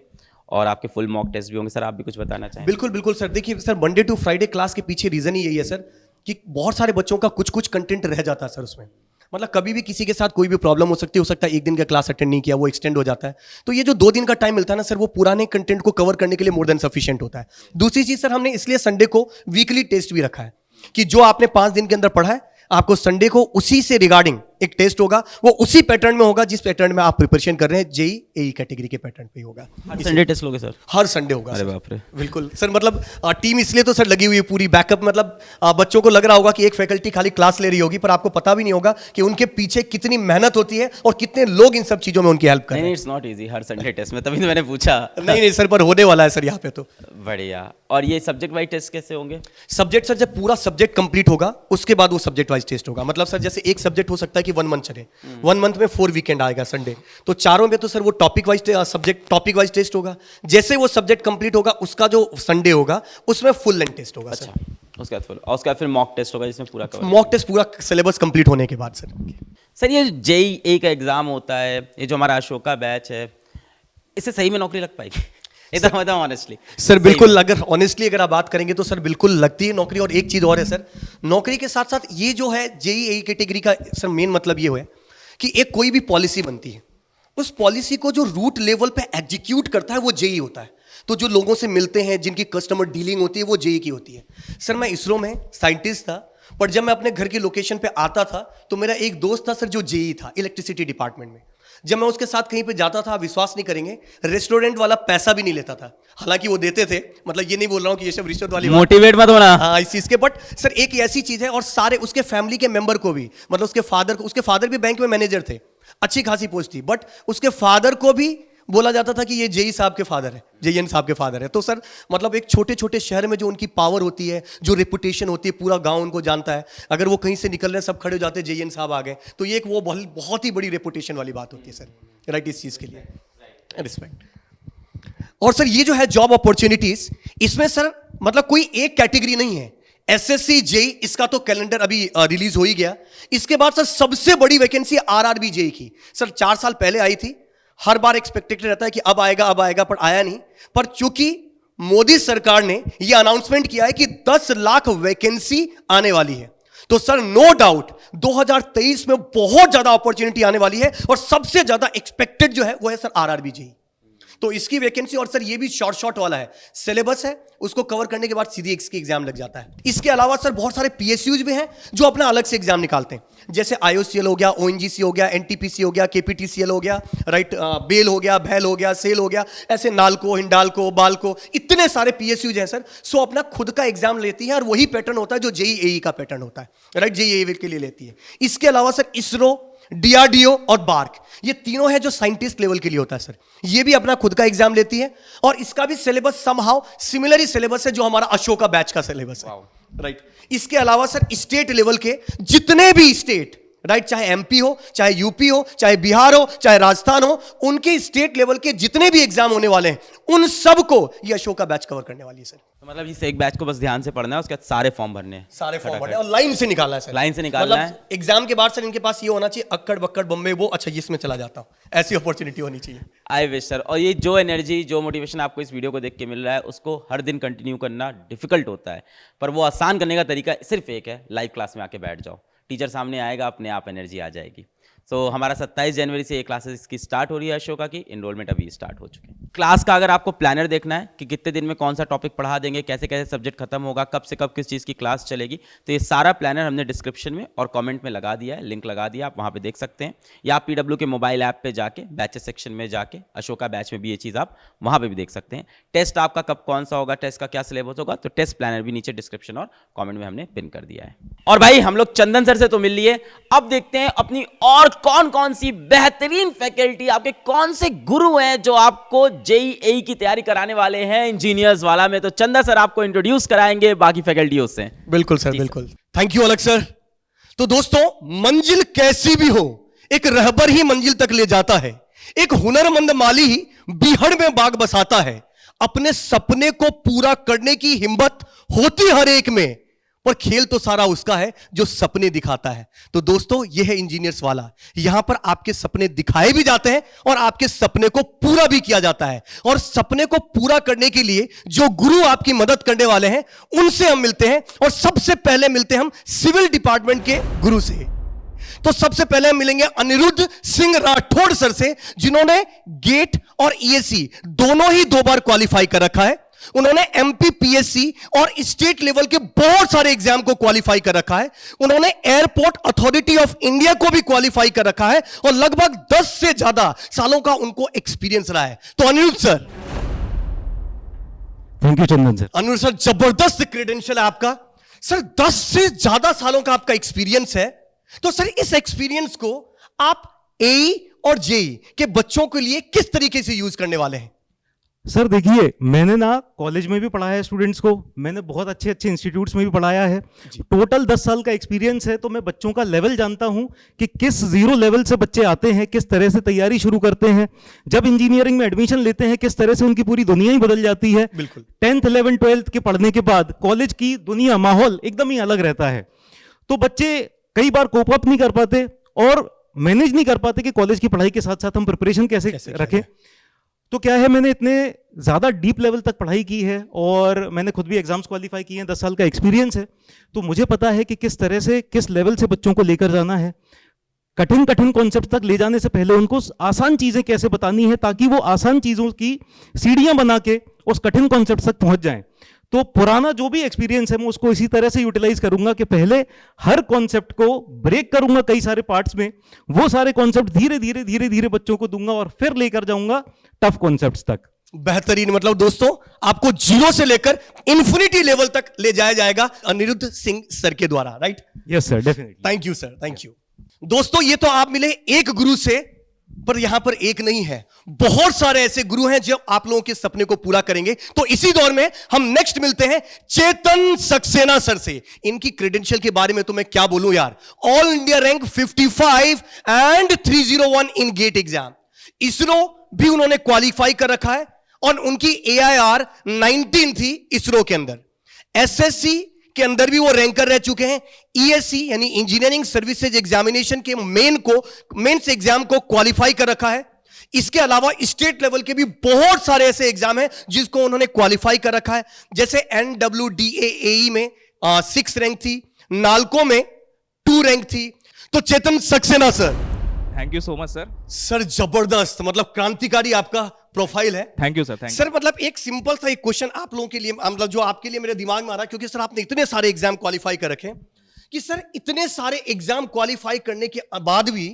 और आपके फुल मॉक टेस्ट भी होंगे। सर आप भी कुछ बताना चाहें? बिल्कुल बिल्कुल सर, देखिए sir, Monday to Friday class के पीछे रीजन ही यही है सर कि बहुत सारे बच्चों का कुछ कुछ कंटेंट रह जाता है सर उसमें। मतलब कभी भी किसी के साथ कोई भी प्रॉब्लम हो सकती है, हो सकता है एक दिन का क्लास अटेंड नहीं किया, वो एक्सटेंड हो जाता है। तो ये जो 2 दिन का टाइम मिलता है ना सर, वो पुराने कंटेंट को कवर करने के लिए मोर देन सफिशिएंट होता है। दूसरी चीज सर, हमने इसलिए संडे को वीकली टेस्ट भी रखा है कि जो आपने 5 दिन के अंदर पढ़ा है, आपको संडे को उसी से रिगार्डिंग एक टेस्ट होगा, वो उसी पैटर्न में होगा जिस पैटर्न में आप प्रिपरेशन कर रहे हैं, जेई एई कैटेगरी के पैटर्न पे होगा। हर संडे टेस्ट लोगे सर? हर संडे होगा। अरे बाप रे, बिल्कुल सर, मतलब टीम इसलिए तो सर लगी हुई है पूरी बैकअप। मतलब बच्चों को लग रहा होगा कि एक फैकल्टी खाली क्लास ले रही होगी, पर आपको पता भी नहीं होगा कि उनके पीछे कितनी मेहनत होती है और कितने लोग इन सब चीजों में उनकी हेल्प कर रहे हैं। इट्स नॉट इजी हर संडे टेस्ट में, तभी तो मैंने पूछा। नहीं सर, पर होने वाला है सर यहाँ पे तो। बढ़िया। और ये सब्जेक्ट वाइज टेस्ट कैसे होंगे? सब्जेक्ट सर, जब पूरा सब्जेक्ट कंप्लीट होगा उसके बाद वो सब्जेक्ट वाइज टेस्ट होगा। मतलब सर जैसे एक सब्जेक्ट हो सकता है कि 1 मंथ चले, 1 मंथ में 4 वीकेंड आएगा संडे, तो चारों में तो सर वो टॉपिक वाइज टेस्ट होगा। जैसे वो सब्जेक्ट कंप्लीट होगा, उसका जो संडे होगा उसमें फुल लेंथ टेस्ट होगा। अच्छा, उसके बाद फिर मॉक टेस्ट होगा जिसमें पूरा मॉक टेस्ट पूरा सिलेबस कंप्लीट होने के बाद सर। ये जेईई का एग्जाम होता है, ये जो हमारा अशोका बैच है, इससे सही में नौकरी लग पाएगी? एकदम ऑनेस्टली सर बिल्कुल, अगर ऑनेस्टली अगर आप बात करेंगे तो सर बिल्कुल लगती है नौकरी। और एक चीज और है सर, नौकरी के साथ साथ ये जो है जेईई कैटेगरी का सर मेन मतलब ये है कि एक कोई भी पॉलिसी बनती है, उस पॉलिसी को जो रूट लेवल पे एग्जीक्यूट करता है वो जेई होता है। तो जो लोगों से मिलते हैं, जिनकी कस्टमर डीलिंग होती है, वो जेई की होती है। सर मैं इसरो में साइंटिस्ट था, पर जब मैं अपने घर की लोकेशन पे आता था तो मेरा एक दोस्त था सर जो जेई था इलेक्ट्रिसिटी डिपार्टमेंट में। जब मैं उसके साथ कहीं पे जाता था, विश्वास नहीं करेंगे, रेस्टोरेंट वाला पैसा भी नहीं लेता था। हालांकि वो देते थे, मतलब ये नहीं बोल रहा हूँ कि ये सब रिश्वत वाली मोटिवेट मत होना, हाँ इस चीज के, बट सर एक ऐसी चीज है, और सारे उसके फैमिली के मेंबर को भी, मतलब उसके फादर भी बैंक में मैनेजर थे, अच्छी खासी पोस्ट थी, बट उसके फादर को भी बोला जाता था कि ये जेई साहब के फादर है, जेईएन साहब के फादर है। तो सर मतलब एक छोटे छोटे शहर में जो उनकी पावर होती है, जो रेपुटेशन होती है, पूरा गांव उनको जानता है। अगर वो कहीं से निकल रहे हैं, सब खड़े हो जाते हैं, जेईएन साहब आ गए, तो ये एक वो बहुत ही बड़ी रेपुटेशन वाली बात होती है सर, राइट। इस चीज के लिए रिस्पेक्ट। और सर ये जो है जॉब अपॉर्चुनिटीज, इसमें सर मतलब कोई एक कैटेगरी नहीं है। एसएससी जेई इसका तो कैलेंडर अभी रिलीज हो ही गया। इसके बाद सर सबसे बड़ी वैकेंसी आरआरबी जेई की सर 4 साल पहले आई थी। हर बार एक्सपेक्टेड रहता है कि अब आएगा, पर आया नहीं। पर चूंकि मोदी सरकार ने यह अनाउंसमेंट किया है कि 10 लाख वैकेंसी आने वाली है, तो सर नो डाउट 2023 में बहुत ज्यादा अपॉर्चुनिटी आने वाली है। और सबसे ज्यादा एक्सपेक्टेड जो है वो है सर आरआरबी जेई। तो इसकी वैकेंसी, और सर ये भी शॉर्ट वाला है, सिलेबस है, उसको कवर करने के बाद सीधी इसकी एग्जाम लग जाता है। इसके अलावा सर बहुत सारे पीएसयूज भी हैं जो अपना अलग से एग्जाम निकालते हैं, जैसे आईओसीएल हो गया, ओएनजीसी हो गया, एनटीपीसी हो गया, केपीटीसीएल हो गया, राइट, बेल हो गया, भैल हो गया, सेल हो गया, ऐसे नालको, हिंडालको, बालको, इतने सारे पीएसयूज हैं सर। सो अपना खुद का एग्जाम लेती है, और वही पैटर्न होता है जो जेईई का पैटर्न होता है, राइट, जेईई के लिए लेती है। इसके अलावा सर इसरो, डीआरडीओ और बार्क, ये तीनों है जो साइंटिस्ट लेवल के लिए होता है सर, ये भी अपना खुद का एग्जाम लेती है। और इसका भी सिलेबस समहाउ सिमिलर ही सिलेबस है जो हमारा अशोका बैच का सिलेबस है, राइट। इसके अलावा सर स्टेट लेवल के जितने भी स्टेट, राइट, चाहे एमपी हो, चाहे यूपी हो, चाहे बिहार हो, चाहे राजस्थान हो, उनके स्टेट लेवल के जितने भी एग्जाम होने वाले हैं उन सब को ये अशोका बैच कवर करने वाली है सर। तो मतलब इस एक बैच को बस ध्यान से पढ़ना है, उसके बाद सारे फॉर्म भरने हैं, सारे फॉर्म भरने और लाइन से निकालना है सर। लाइन से निकालना है। एग्जाम के बाद सर इनके पास ये होना चाहिए अक्कड़ बक्कड़ बम्बे वो, अच्छा इसमें चला जाता हूं, ऐसी अपॉर्चुनिटी होनी चाहिए। I wish sir. और ये जो एनर्जी, जो मोटिवेशन आपको इस वीडियो को देख के मिल रहा है, उसको हर दिन कंटिन्यू करना डिफिकल्ट होता है, पर वो आसान करने का तरीका सिर्फ एक है, लाइव क्लास में आके बैठ जाओ, टीचर सामने आएगा, अपने आप एनर्जी आ जाएगी। सो हमारा 27 जनवरी से ये क्लासेस की स्टार्ट हो रही है अशोका की, इनरोलमेंट अभी स्टार्ट हो चुके हैं। क्लास का अगर आपको प्लानर देखना है कि कितने दिन में कौन सा टॉपिक पढ़ा देंगे, कैसे कैसे सब्जेक्ट खत्म होगा, कब से कब किस चीज़ की क्लास चलेगी, तो ये सारा प्लानर हमने डिस्क्रिप्शन में और कमेंट में लगा दिया है, लिंक लगा दिया, आप वहाँ पे देख सकते हैं, या आप PW के मोबाइल ऐप पे जाके बैचेस सेक्शन में जाके अशोका बैच में भी ये चीज़ आप वहाँ पे भी देख सकते हैं। टेस्ट आपका कब कौन सा होगा, टेस्ट का क्या सिलेबस होगा, तो टेस्ट प्लानर भी नीचे डिस्क्रिप्शन और कॉमेंट में हमने पिन कर दिया है। और भाई हम लोग चंदन सर से तो मिल लिए, अब देखते हैं अपनी और कौन कौन सी बेहतरीन फैकल्टी, आपके कौन से गुरु हैं जो आपको JEE की तैयारी कराने वाले हैं इंजीनियर्स वाला में। तो चंदा सर आपको इंट्रोड्यूस कराएंगे बाकी फैकल्टियों से। बिल्कुल सर, बिल्कुल, थैंक यू अलग सर। तो दोस्तों, मंजिल कैसी भी हो, एक रहबर ही मंजिल तक ले जाता है, एक हुनरमंद माली ही बीहड़ में बाग बसाता है, अपने सपने को पूरा करने की हिम्मत होती हर एक में, पर खेल तो सारा उसका है जो सपने दिखाता है। तो दोस्तों, यह है इंजीनियर्स वाला, यहां पर आपके सपने दिखाए भी जाते हैं और आपके सपने को पूरा भी किया जाता है। और सपने को पूरा करने के लिए जो गुरु आपकी मदद करने वाले हैं उनसे हम मिलते हैं, और सबसे पहले मिलते हैं हम सिविल डिपार्टमेंट के गुरु से। तो सबसे पहले हम मिलेंगे अनिरुद्ध सिंह राठौड़ सर से, जिन्होंने गेट और ESE दोनों ही 2 बार क्वालिफाई कर रखा है। उन्होंने MP PSC और स्टेट लेवल के बहुत सारे एग्जाम को क्वालिफाई कर रखा है। उन्होंने एयरपोर्ट अथॉरिटी ऑफ इंडिया को भी क्वालिफाई कर रखा है, और लगभग 10 से ज्यादा सालों का उनको एक्सपीरियंस रहा है। तो Aniruddh sir, thank you Chandan sir. Aniruddh sir, जबरदस्त क्रेडेंशियल है आपका सर, 10 से ज्यादा सालों का आपका एक्सपीरियंस है। तो सर, इस एक्सपीरियंस को आप AE और JEE के बच्चों के लिए किस तरीके से यूज करने वाले हैं? सर देखिए, मैंने ना कॉलेज में भी पढ़ाया है स्टूडेंट्स को, मैंने बहुत अच्छे अच्छे इंस्टीट्यूट्स में भी पढ़ाया है, टोटल 10 साल का एक्सपीरियंस है। तो मैं बच्चों का लेवल जानता हूं कि किस जीरो लेवल से बच्चे आते हैं, किस तरह से तैयारी शुरू करते हैं, जब इंजीनियरिंग में एडमिशन लेते हैं किस तरह से उनकी पूरी दुनिया ही बदल जाती है। बिल्कुल, 10th 11th 12th के पढ़ने के बाद कॉलेज की दुनिया, माहौल एकदम ही अलग रहता है। तो बच्चे कई बार कोप अप नहीं कर पाते और मैनेज नहीं कर पाते कि कॉलेज की पढ़ाई के साथ साथ हम प्रिपरेशन कैसे रखें। तो क्या है, मैंने इतने ज़्यादा डीप लेवल तक पढ़ाई की है और मैंने खुद भी एग्जाम्स क्वालिफाई किए हैं, 10 साल का एक्सपीरियंस है। तो मुझे पता है कि किस तरह से, किस लेवल से बच्चों को लेकर जाना है। कठिन कठिन कॉन्सेप्ट तक ले जाने से पहले उनको आसान चीज़ें कैसे बतानी है, ताकि वो आसान चीज़ों की सीढ़ियाँ बना के उस कठिन कॉन्सेप्ट तक पहुँच जाएं। तो पुराना जो भी एक्सपीरियंस है मैं उसको इसी तरह से यूटिलाइज करूंगा कि पहले हर कॉन्सेप्ट को ब्रेक करूंगा कई सारे पार्ट्स में, वो सारे कॉन्सेप्ट धीरे धीरे धीरे धीरे बच्चों को दूंगा और फिर लेकर जाऊंगा टफ कॉन्सेप्ट्स तक। बेहतरीन, मतलब दोस्तों, आपको 0 से लेकर इन्फिनिटी लेवल तक ले जाया जाएगा अनिरुद्ध सिंह सर के द्वारा, right? Yes sir, definitely. Thank you sir, thank you. दोस्तों, ये तो आप मिले एक गुरु से, पर यहां पर एक नहीं है, बहुत सारे ऐसे गुरु हैं जो आप लोगों के सपने को पूरा करेंगे। तो इसी दौर में हम नेक्स्ट मिलते हैं चेतन सक्सेना सर से। इनकी क्रेडेंशियल के बारे में तो मैं क्या बोलूं यार, all India rank 55 and 301 in GATE exam, ISRO भी उन्होंने क्वालिफाई कर रखा है, और उनकी AIR 19 थी इसरो के अंदर। SSC के अंदर भी वो रैंकर रह चुके हैं। ESE यानी इंजीनियरिंग सर्विसेज एग्जामिनेशन के मेंस एग्जाम को क्वालिफाई कर रखा है। इसके अलावा स्टेट लेवल के भी बहुत सारे ऐसे एग्जाम हैं जिसको उन्होंने क्वालिफाई कर रखा है, जैसे NWDA में 6 रैंक थी, नालको में 2 रैंक थी। तो Chetan Saxena sir, thank you so much sir. Sir जबरदस्त, मतलब क्रांतिकारी आपका प्रोफाइल है। Thank you sir, thank you sir. मतलब एक सिंपल सा एक क्वेश्चन आप लोगों के लिए, मतलब जो आपके लिए मेरे दिमाग में आ रहा है, क्योंकि सर आपने इतने सारे एग्जाम क्वालिफाई कर रखे हैं, कि सर इतने सारे एग्जाम क्वालिफाई करने के बाद भी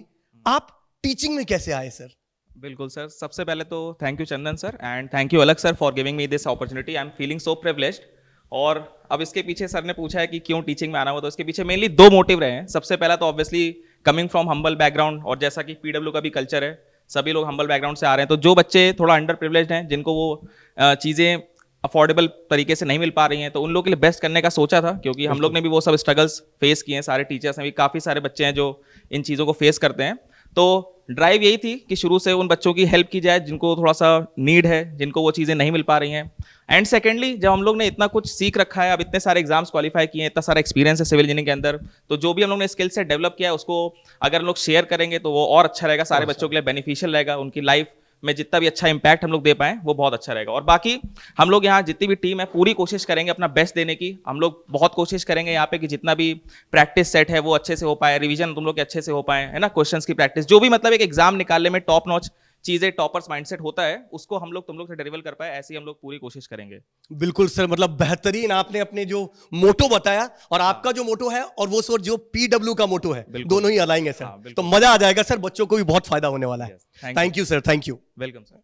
आप टीचिंग में कैसे आए सर? बिल्कुल सर, सबसे पहले तो thank you Chandan sir and thank you Alakh sir for giving me this opportunity. I am feeling so privileged. और अब इसके पीछे सर ने पूछा है कि क्यों टीचिंग में आना हुआ, तो इसके पीछे मेनली 2 मोटिव रहे हैं। सबसे पहला तो obviously coming from humble background, और जैसा कि PW का भी कल्चर है, सभी लोग हम्बल बैकग्राउंड से आ रहे हैं, तो जो बच्चे थोड़ा अंडर प्रिविलेज्ड हैं, जिनको वो चीज़ें अफोर्डेबल तरीके से नहीं मिल पा रही हैं, तो उन लोगों के लिए बेस्ट करने का सोचा था, क्योंकि हम लोग ने भी वो सब स्ट्रगल्स फेस किए हैं, सारे टीचर्स ने भी, काफ़ी सारे बच्चे हैं जो इन चीज़ों को फेस करते हैं। तो ड्राइव यही थी कि शुरू से उन बच्चों की हेल्प की जाए जिनको थोड़ा सा नीड है, जिनको वो चीज़ें नहीं मिल पा रही हैं। एंड सेकेंडली, जब हम लोग ने इतना कुछ सीख रखा है, अब इतने सारे एग्जाम्स क्वालिफाई किए हैं, इतना सारा एक्सपीरियंस है सिविल इंजीनियरिंग के अंदर, तो जो भी हम लोग ने स्किल सेट डेवलप किया है उसको अगर हम लोग शेयर करेंगे तो वो और अच्छा रहेगा, सारे बच्चों के लिए बेनिफिशियल रहेगा, उनकी लाइफ में जितना भी अच्छा इंपैक्ट हम लोग दे पाएं वो बहुत अच्छा रहेगा। और बाकी हम लोग यहाँ जितनी भी टीम है पूरी कोशिश करेंगे अपना बेस्ट देने की। हम लोग बहुत कोशिश करेंगे यहाँ पे कि जितना भी प्रैक्टिस सेट है वो अच्छे से हो पाए, रिवीजन तुम लोग के अच्छे से हो पाए, है ना, क्वेश्चंस की प्रैक्टिस, जो भी मतलब एक एग्जाम निकालने में टॉप नॉच चीजें, टॉपर्स माइंडसेट होता है, उसको हम लोग तुम लोग से डिलीवर कर पाए, ऐसी हम लोग पूरी कोशिश करेंगे। बिल्कुल सर, मतलब बेहतरीन आपने अपने जो मोटो बताया, और आपका जो मोटो है और वो सर जो पीडब्ल्यू का मोटो है, दोनों ही अलाइन है सर। तो मजा आ जाएगा सर, बच्चों को भी बहुत फायदा होने वाला है। Thank you sir, thank you, welcome sir.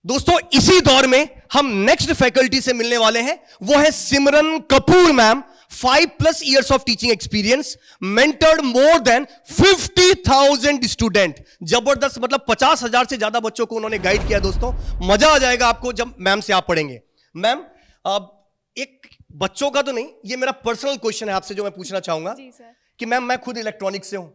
दोस्तों इसी दौर में हम नेक्स्ट फैकल्टी से मिलने वाले हैं, वो है Simran Kapoor ma'am. 5+ years of teaching experience, mentored more than 50,000 student. जबरदस्त, मतलब 50,000 से ज्यादा बच्चों को उन्होंने गाइड किया। दोस्तों मजा आ जाएगा आपको जब मैम से आप पढ़ेंगे। मैम, एक बच्चों का तो नहीं, ये मेरा पर्सनल क्वेश्चन है आपसे जो मैं पूछना चाहूंगा कि मैम मैं खुद इलेक्ट्रॉनिक्स से हूं,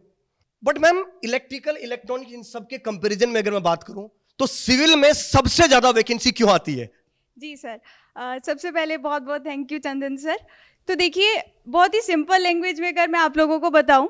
बट मैम इलेक्ट्रिकल इलेक्ट्रॉनिक इन सब के कंपेरिजन में अगर मैं बात करूं तो सिविल में सबसे ज्यादा वैकेंसी क्यों आती है? जी सर, सबसे पहले बहुत बहुत थैंक यू चंदन सर। तो देखिए, बहुत ही सिंपल लैंग्वेज में अगर मैं आप लोगों को बताऊं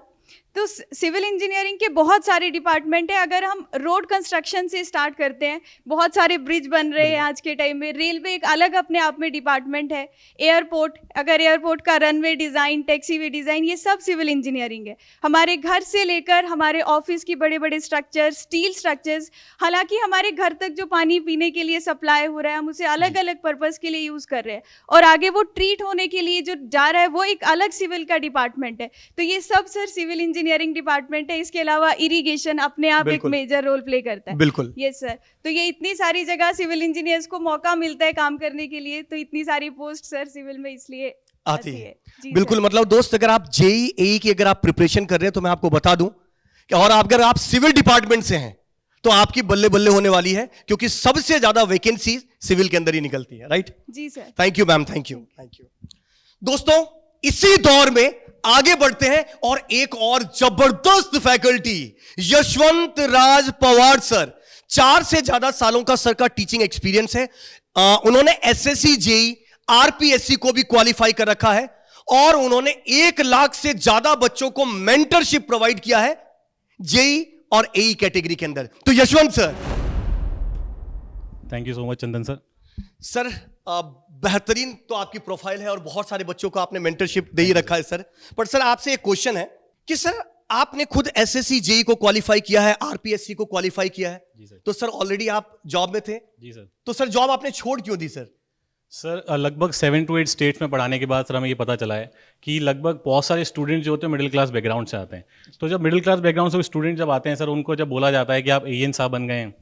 तो सिविल इंजीनियरिंग के बहुत सारे डिपार्टमेंट है। अगर हम रोड कंस्ट्रक्शन से स्टार्ट करते हैं, बहुत सारे ब्रिज बन रहे हैं आज के टाइम में। रेलवे एक अलग अपने आप में डिपार्टमेंट है। एयरपोर्ट, अगर एयरपोर्ट का रनवे डिज़ाइन, टैक्सीवे डिज़ाइन, ये सब सिविल इंजीनियरिंग है। हमारे घर से लेकर हमारे ऑफिस की बड़े बड़े स्ट्रक्चर्स, स्टील स्ट्रक्चर्स, हालांकि हमारे घर तक जो पानी पीने के लिए सप्लाई हो रहा है हम उसे अलग अलग पर्पज़ के लिए यूज़ कर रहे हैं, और आगे वो ट्रीट होने के लिए जो जा रहा है वो एक अलग सिविल का डिपार्टमेंट है। तो ये सब सर सिविल इंजीनियरिंग डिपार्टमेंट है। इसके अलावा इरिगेशन अपने आप एक मेजर रोल प्ले करता है। बिल्कुल, यस सर। तो ये इतनी सारी जगह सिविल इंजीनियर्स को मौका मिलता है काम करने के लिए, तो इतनी सारी पोस्ट सर सिविल में इसलिए आती है। बिल्कुल, मतलब दोस्त अगर आप जेईई की अगर आप प्रिपरेशन कर रहे हैं तो मैं आपको बता दूं कि और अगर आप सिविल डिपार्टमेंट से हैं तो आपकी बल्ले बल्ले होने वाली है, क्योंकि सबसे ज्यादा वैकेंसी सिविल के अंदर ही निकलती है। राइट जी sir. Thank you ma'am, thank you, thank you. दोस्तों इसी दौर में आगे बढ़ते हैं और एक और जबरदस्त फैकल्टी, यशवंत राज पवार सर। 4 से ज्यादा सालों का सर का टीचिंग एक्सपीरियंस है। उन्होंने एसएससी, जेई, आरपीएससी को भी क्वालिफाई कर रखा है, और उन्होंने 1 लाख से ज्यादा बच्चों को मेंटरशिप प्रोवाइड किया है जेई और एई कैटेगरी के अंदर। तो Yashwant sir, thank you so much Chandan sir. Sir बेहतरीन तो आपकी प्रोफाइल है और बहुत सारे बच्चों को आपने मेंटरशिप दे ही रखा है सर। पर सर आपसे एक क्वेश्चन है कि सर आपने खुद एसएससी, जेई को क्वालिफाई किया है, आरपीएससी को क्वालिफाई किया है, जी सर। तो सर ऑलरेडी आप जॉब में थे। जी सर। तो सर जॉब आपने छोड़ क्यों दी सर? सर लगभग 7 to 8 स्टेट्स में पढ़ाने के बाद सर हमें ये पता चला है कि लगभग बहुत सारे स्टूडेंट जो होते हैं मिडिल क्लास बैकग्राउंड से आते हैं। तो जब मिडिल क्लास बैकग्राउंड से स्टूडेंट जब आते हैं सर, उनको जब बोला जाता है कि आप एएन साहब बन गए हैं,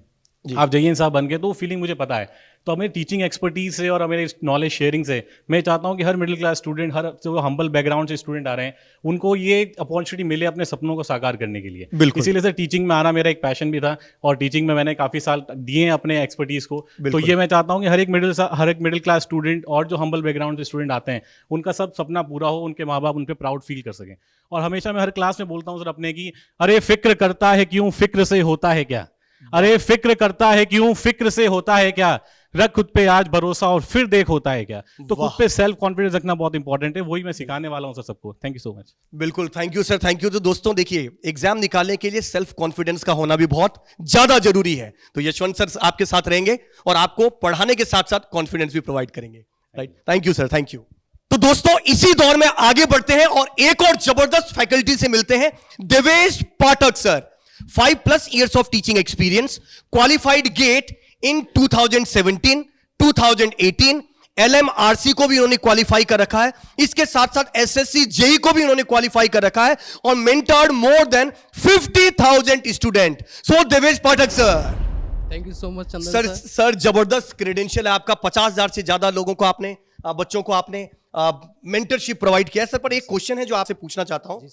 आप जेईएन साहब बन गए, तो वो फीलिंग मुझे पता है। तो हमें टीचिंग एक्सपर्टीज से और हमें नॉलेज शेयरिंग से मैं चाहता हूँ कि हर मिडिल क्लास स्टूडेंट, हर जो हम्बल बैकग्राउंड से स्टूडेंट आ रहे हैं, उनको ये अपॉर्चुनिटी मिले अपने सपनों को साकार करने के लिए। इसीलिए सर टीचिंग में आना मेरा एक पैशन भी था, और टीचिंग में मैंने काफ़ी साल दिए हैं अपने एक्सपर्टीज को। तो ये मैं चाहता हूँ कि हर एक मिडिल क्लास स्टूडेंट और जो हम्बल बैकग्राउंड से स्टूडेंट आते हैं उनका सब सपना पूरा हो, उनके माँ बाप उन पर प्राउड फील कर सकें। और हमेशा मैं हर क्लास में बोलता हूँ सर अपने की, अरे फिक्र करता है क्यों, फिक्र से होता है क्या। अरे फिक्र करता है क्यों, फिक्र से होता है क्या। रख खुद पे आज भरोसा और फिर देख होता है क्या। तो खुद पे सेल्फ कॉन्फिडेंस रखना बहुत इंपॉर्टेंट है, वही मैं सिखाने वाला हूं सर सबको। Thank you so much. बिल्कुल, thank you sir, thank you. तो दोस्तों देखिए, एग्जाम निकालने के लिए सेल्फ कॉन्फिडेंस का होना भी बहुत ज्यादा जरूरी है। तो यशवंत सर आपके साथ रहेंगे और आपको पढ़ाने के साथ साथ कॉन्फिडेंस भी प्रोवाइड करेंगे। Right, thank you sir, thank you. तो दोस्तों इसी दौर में आगे बढ़ते हैं और एक और जबरदस्त फैकल्टी से मिलते हैं, देवेश पाठक sir. 5+ years of teaching experience, qualified GATE in 2017, 2018, LMRC को भी उन्होंने क्वालिफाई कर रखा है। इसके साथ साथ SSC, JEE को भी उन्होंने क्वालिफाई कर रखा है, और mentored more than 50,000 student. So Devesh Pathak sir, thank you so much Chandan sir. Sir जबरदस्त क्रेडेंशियल है आपका, 50,000 से ज्यादा लोगों को आपने, बच्चों को आपने मेंटरशिप प्रोवाइड किया है सर। पर एक क्वेश्चन है जो आपसे पूछना चाहता हूं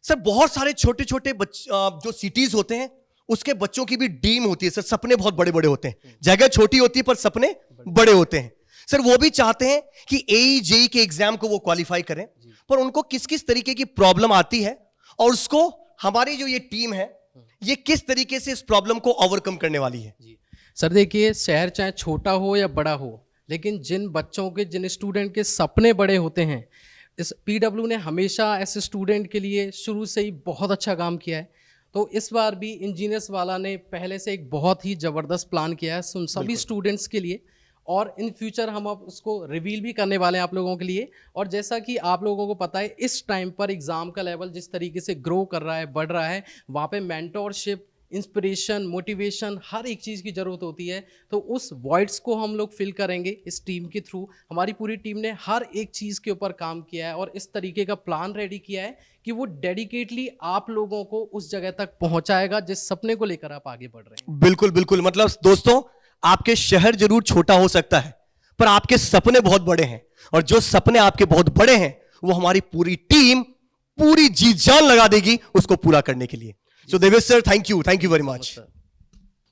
सर। बहुत सारे छोटे छोटे जो सिटीज होते हैं उसके बच्चों की भी ड्रीम होती है सर, सपने बहुत बड़े बड़े होते हैं। जगह छोटी होती है पर सपने बड़े होते हैं। सर वो भी चाहते हैं कि एई जेई के एग्जाम को वो क्वालिफाई करें, पर उनको किस किस तरीके की प्रॉब्लम आती है और उसको हमारी जो ये टीम है ये किस तरीके से इस प्रॉब्लम को ओवरकम करने वाली है? जी सर, देखिए शहर चाहे छोटा हो या बड़ा हो, लेकिन जिन बच्चों के, जिन स्टूडेंट के सपने बड़े होते हैं, इस पीडब्ल्यू ने हमेशा ऐसे स्टूडेंट के लिए शुरू से ही बहुत अच्छा काम किया है। तो इस बार भी इंजीनियर्स वाला ने पहले से एक बहुत ही ज़बरदस्त प्लान किया है उन सभी स्टूडेंट्स के लिए, और इन फ्यूचर हम अब उसको रिवील भी करने वाले हैं आप लोगों के लिए। और जैसा कि आप लोगों को पता है, इस टाइम पर एग्ज़ाम का लेवल जिस तरीके से ग्रो कर रहा है, बढ़ रहा है, वहाँ पे मेंटोरशिप, इंस्पिरेशन, मोटिवेशन, हर एक चीज़ की ज़रूरत होती है। तो उस वॉइड्स को हम लोग फिल करेंगे इस टीम के थ्रू। हमारी पूरी टीम ने हर एक चीज़ के ऊपर काम किया है और इस तरीके का प्लान रेडी किया है कि वो डेडिकेटली आप लोगों को उस जगह तक पहुंचाएगा जिस सपने को लेकर आप आगे बढ़ रहे हैं। बिल्कुल बिल्कुल, मतलब दोस्तों आपके शहर जरूर छोटा हो सकता है, पर आपके सपने बहुत बड़े हैं, और जो सपने आपके बहुत बड़े हैं वो हमारी पूरी टीम पूरी जी जान लगा देगी उसको पूरा करने के लिए। So Devesh sir, thank you very much.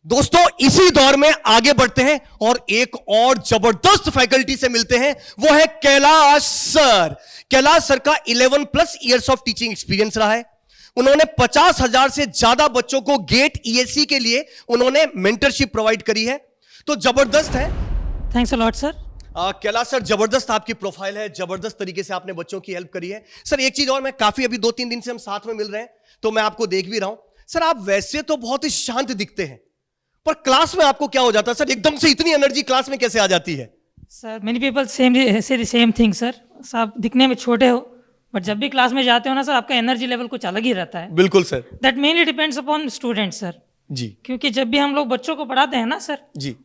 दोस्तों इसी दौर में आगे बढ़ते हैं और एक और जबरदस्त फैकल्टी से मिलते हैं, वो है कैलाश सर। कैलाश सर का 11+ ईयर्स ऑफ टीचिंग एक्सपीरियंस रहा है। उन्होंने 50,000 से ज्यादा बच्चों को गेट ईएससी के लिए उन्होंने मेंटरशिप प्रोवाइड करी है, तो जबरदस्त है। Thanks a lot sir. Kailash sir, जबरदस्त आपकी प्रोफाइल है, जबरदस्त तरीके से आपने बच्चों की हेल्प करी है। सर एक चीज और, मैं काफी अभी 2-3 दिन से हम साथ में मिल रहे हैं तो मैं आपको देख भी रहा हूं। सर आप वैसे तो बहुत ही शांत दिखते हैं, पर क्लास में आपको क्या हो जाता है सर? एकदम से इतनी एनर्जी क्लास में कैसे आ जाती है? सर मेनी पीपल से सेम थिंग सर। आप दिखने में छोटे हो, बट जब भी क्लास में जाते हो ना सर, आपका एनर्जी लेवल कुछ अलग ही रहता है। बिल्कुल sir. That mainly depends upon student sir. जी। क्योंकि जब भी हम लोग बच्चों को पढ़ाते हैं ना सर, जी।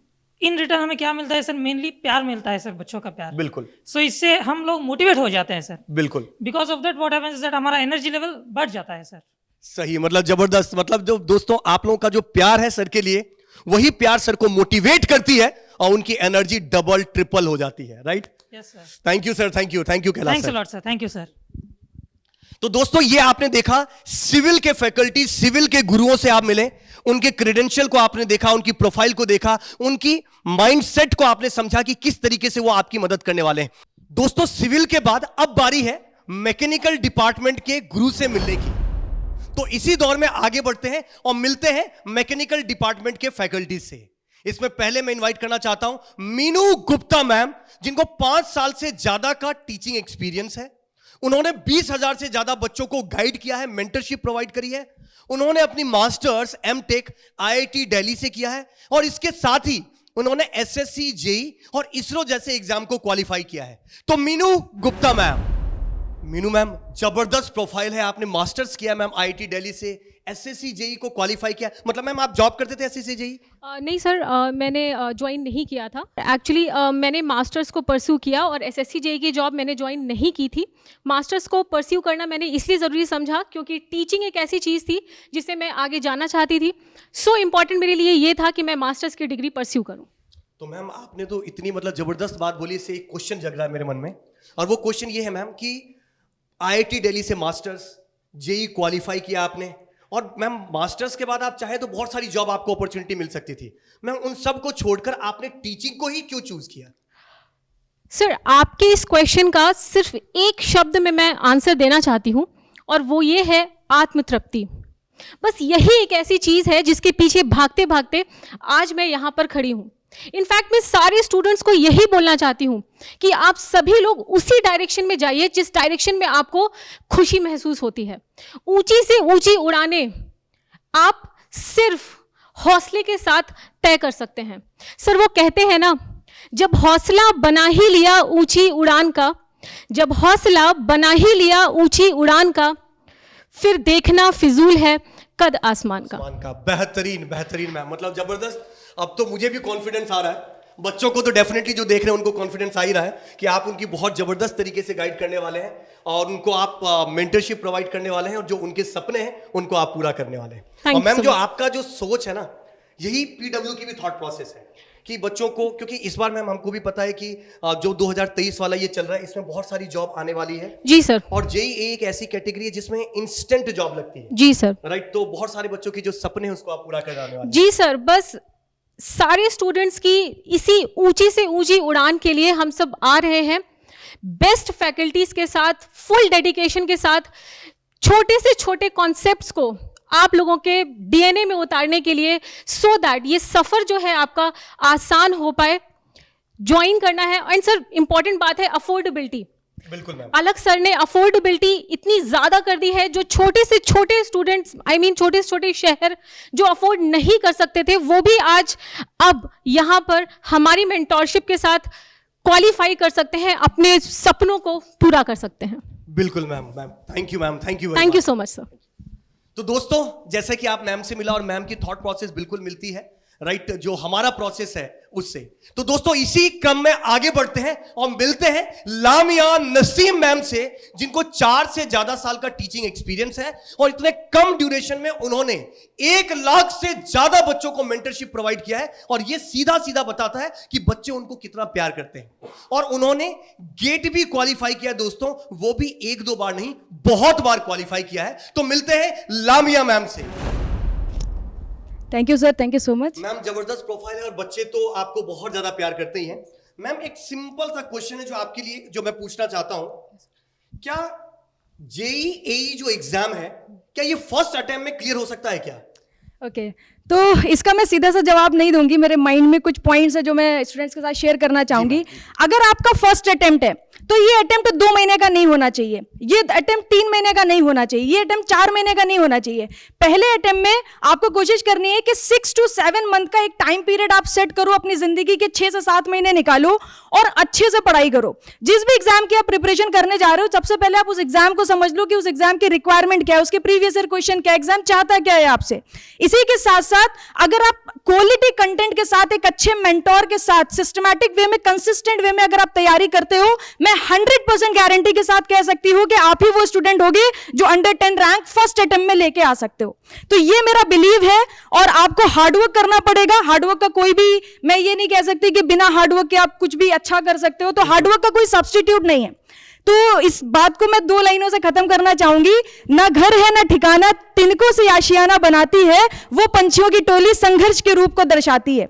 इन रिटर्न हमें क्या मिलता है सर? मेनली प्यार मिलता है सर, बच्चों का प्यार। बिल्कुल। सो इससे हम लोग मोटिवेट हो जाते हैं सर। बिल्कुल। Because of that what happens that हमारा एनर्जी लेवल बढ़ जाता है सर। सही, मतलब जबरदस्त। मतलब जो दोस्तों आप लोगों का जो प्यार है सर के लिए, वही प्यार सर को मोटिवेट करती है और उनकी एनर्जी डबल ट्रिपल हो जाती है, right? Yes sir. Thank you sir, thank you Kailash thanks a sir. Lot sir. Thank you sir. तो दोस्तों ये आपने देखा, सिविल के फैकल्टी, सिविल के गुरुओं से आप मिले, उनके क्रेडेंशियल को आपने देखा, उनकी प्रोफाइल को देखा, उनकी माइंडसेट को आपने समझा कि किस तरीके से वो आपकी मदद करने वाले हैं। दोस्तों सिविल के बाद अब बारी है मैकेनिकल डिपार्टमेंट के गुरु से मिलने की। तो इसी दौर में आगे बढ़ते हैं और मिलते हैं मैकेनिकल डिपार्टमेंट के फैकल्टी से। इसमें पहले मैं इनवाइट करना चाहता हूं मीनू गुप्ता मैम, जिनको 5 साल से ज्यादा का टीचिंग एक्सपीरियंस है। उन्होंने 20,000 से ज्यादा बच्चों को गाइड किया है, मेंटरशिप प्रोवाइड करी है। उन्होंने अपनी मास्टर्स एमटेक आईआईटी दिल्ली से किया है, और इसके साथ ही उन्होंने एसएससी, जेई और इसरो जैसे एग्जाम को क्वालिफाई किया है। तो मीनू गुप्ता मैम, मीनू मैम जबरदस्त प्रोफाइल है, आपने मास्टर्स किया मैम आईआईटी दिल्ली से, एसएससी जेई को क्वालिफाई किया। मतलब मैम आप जॉब करते थे एसएससी जेई? नहीं सर, मैंने ज्वाइन नहीं किया था एक्चुअली। मैंने मास्टर्स को परस्यू किया और एसएससी जेई की जॉब मैंने ज्वाइन नहीं की थी। मास्टर्स को परस्यू करना मैंने इसलिए ज़रूरी समझा क्योंकि टीचिंग एक ऐसी चीज़ थी जिससे मैं आगे जाना चाहती थी। सो इम्पॉर्टेंट मेरे लिए ये था कि मैं मास्टर्स की डिग्री परस्यू करूँ। तो मैम आपने तो इतनी मतलब जबरदस्त बात बोली, इससे एक क्वेश्चन जग रहा है मेरे मन में, और वो क्वेश्चन ये है मैम कि आईआईटी दिल्ली से मास्टर्स, जेई क्वालिफाई किया आपने, और मैम मास्टर्स के बाद आप चाहे तो बहुत सारी जॉब आपको अपॉर्चुनिटी मिल सकती थी। मैम उन सब को छोड़कर आपने टीचिंग को ही क्यों चूज किया? सर आपके इस क्वेश्चन का सिर्फ एक शब्द में मैं आंसर देना चाहती हूँ, और वो ये है आत्मतृप्ति। बस यही एक ऐसी चीज़ है जिसके पीछे भागते भागते आज मैं यहाँ पर खड़ी हूँ। इनफैक्ट मैं सारे स्टूडेंट्स को यही बोलना चाहती हूँ कि आप सभी लोग उसी डायरेक्शन में जाइए जिस डायरेक्शन में आपको खुशी महसूस होती है। ऊंची से ऊंची उड़ाने आप सिर्फ हौसले के साथ तय कर सकते हैं। सर वो कहते हैं ना, जब हौसला बना ही लिया ऊंची उड़ान का, जब हौसला बना ही लिया ऊंची उड़ान का, फिर देखना फिजूल है कद आसमान का। बेहतरीन बेहतरीन मैम, मतलब जबरदस्त। अब तो मुझे भी कॉन्फिडेंस आ रहा है, बच्चों को तो डेफिनेटली जो देख रहे हैं उनको कॉन्फिडेंस आ ही रहा है कि आप उनकी बहुत जबरदस्त तरीके से गाइड करने वाले हैं और उनको आप मेंटरशिप प्रोवाइड करने वाले हैं, और जो उनके सपने हैं उनको आप पूरा करने वाले हैं। और मैम जो आपका जो सोच है ना, यही पीडब्ल्यू की भी थॉट प्रोसेस है कि बच्चों को, क्योंकि इस बार मैम हमको भी पता है कि जो 2023 वाला ये चल रहा है, इसमें बहुत सारी जॉब आने वाली है। जी सर। और जेई एक ऐसी कैटेगरी है जिसमें इंस्टेंट जॉब लगती है। जी सर। राइट, तो बहुत सारे बच्चों के जो सपने हैं उसको आप पूरा कराने वाले हैं। जी सर, बस सारे स्टूडेंट्स की इसी ऊंची से ऊंची उड़ान के लिए हम सब आ रहे हैं, बेस्ट फैकल्टीज के साथ, फुल डेडिकेशन के साथ, छोटे से छोटे कॉन्सेप्ट्स को आप लोगों के डीएनए में उतारने के लिए, सो दैट ये सफर जो है आपका आसान हो पाए। ज्वाइन करना है। एंड सर, इंपॉर्टेंट बात है अफोर्डेबिलिटी। बिल्कुल मैम। अलग सर ने अफोर्डेबिलिटी इतनी ज्यादा कर दी है, जो छोटे से छोटे स्टूडेंट्स, छोटे से छोटे शहर जो अफोर्ड नहीं कर सकते थे, वो भी आज अब यहाँ पर हमारी मेंटोरशिप के साथ क्वालिफाई कर सकते हैं, अपने सपनों को पूरा कर सकते हैं। बिल्कुल ma'am. Thank you ma'am, thank you, thank you so much sir. तो दोस्तों, जैसे कि आप मैम से मिला और मैम की थॉट प्रोसेस बिल्कुल मिलती है, राइट, जो हमारा प्रोसेस है उससे। तो दोस्तों, इसी क्रम में आगे बढ़ते हैं और मिलते हैं लामिया नसीम मैम से, जिनको 4 से ज्यादा साल का टीचिंग एक्सपीरियंस है और इतने कम ड्यूरेशन में उन्होंने 1 लाख से ज्यादा बच्चों को मेंटरशिप प्रोवाइड किया है। और ये सीधा सीधा बताता है कि बच्चे उनको कितना प्यार करते हैं। और उन्होंने गेट भी क्वालिफाई किया दोस्तों, वो भी 1-2 बार नहीं, बहुत बार क्वालिफाई किया है। तो मिलते हैं लामिया मैम से। Thank you sir, thank you so much. Ma'am, जबरदस्त प्रोफाइल है और बच्चे तो आपको बहुत ज्यादा प्यार करते ही हैं। मैम, एक सिंपल सा क्वेश्चन है जो आपके लिए, जो मैं पूछना चाहता हूं, क्या जेईई जो एग्जाम है, क्या ये फर्स्ट अटेम्प्ट में क्लियर हो सकता है क्या? ओके, तो इसका मैं सीधा सा जवाब नहीं दूंगी। मेरे माइंड में कुछ पॉइंट्स है जो मैं स्टूडेंट्स के साथ शेयर करना चाहूंगी। अगर आपका फर्स्ट अटेम्प्ट है तो ये अटेम्प्ट 2 महीने का नहीं होना चाहिए, ये अटेम्प्ट 3 महीने का नहीं होना चाहिए, ये अटेम्प्ट 4 महीने का नहीं होना चाहिए। पहले अटेम्प्ट में आपको कोशिश करनी है कि 6 to 7 मंथ का एक टाइम पीरियड आप सेट करो, अपनी जिंदगी के 6 से 7 महीने निकालो और अच्छे से पढ़ाई करो। जिस भी एग्जाम की आप प्रिपरेशन करने जा रहे हो, सबसे पहले आप उस एग्जाम को समझ लो कि उस एग्जाम की रिक्वायरमेंट क्या है, उसके प्रीवियस ईयर क्वेश्चन क्या, एग्जाम चाहता क्या है आपसे। इसी के साथ साथ अगर आप क्वालिटी कंटेंट के साथ, एक अच्छे मेंटोर के साथ, सिस्टमैटिक वे में, कंसिस्टेंट वे में अगर आप तैयारी करते हो, मैं 100% गारंटी के साथ कह सकती हूं कि आप ही वो स्टूडेंट होगे जो अंडर 10 रैंक फर्स्ट अटेम्प्ट में लेके आ सकते हो। तो ये मेरा बिलीव है और आपको हार्डवर्क करना पड़ेगा। हार्डवर्क का कोई भी, मैं ये नहीं कह सकती कि बिना हार्डवर्क के आप कुछ भी अच्छा कर सकते हो, तो हार्डवर्क का कोई सब्स्टिट्यूट नहीं है। तो इस बात को मैं 2 लाइनों से खत्म करना चाहूंगी। ना घर है ना ठिकाना, तिनकों से आशियाना बनाती है, वो पंछियों की टोली संघर्ष के रूप को दर्शाती है।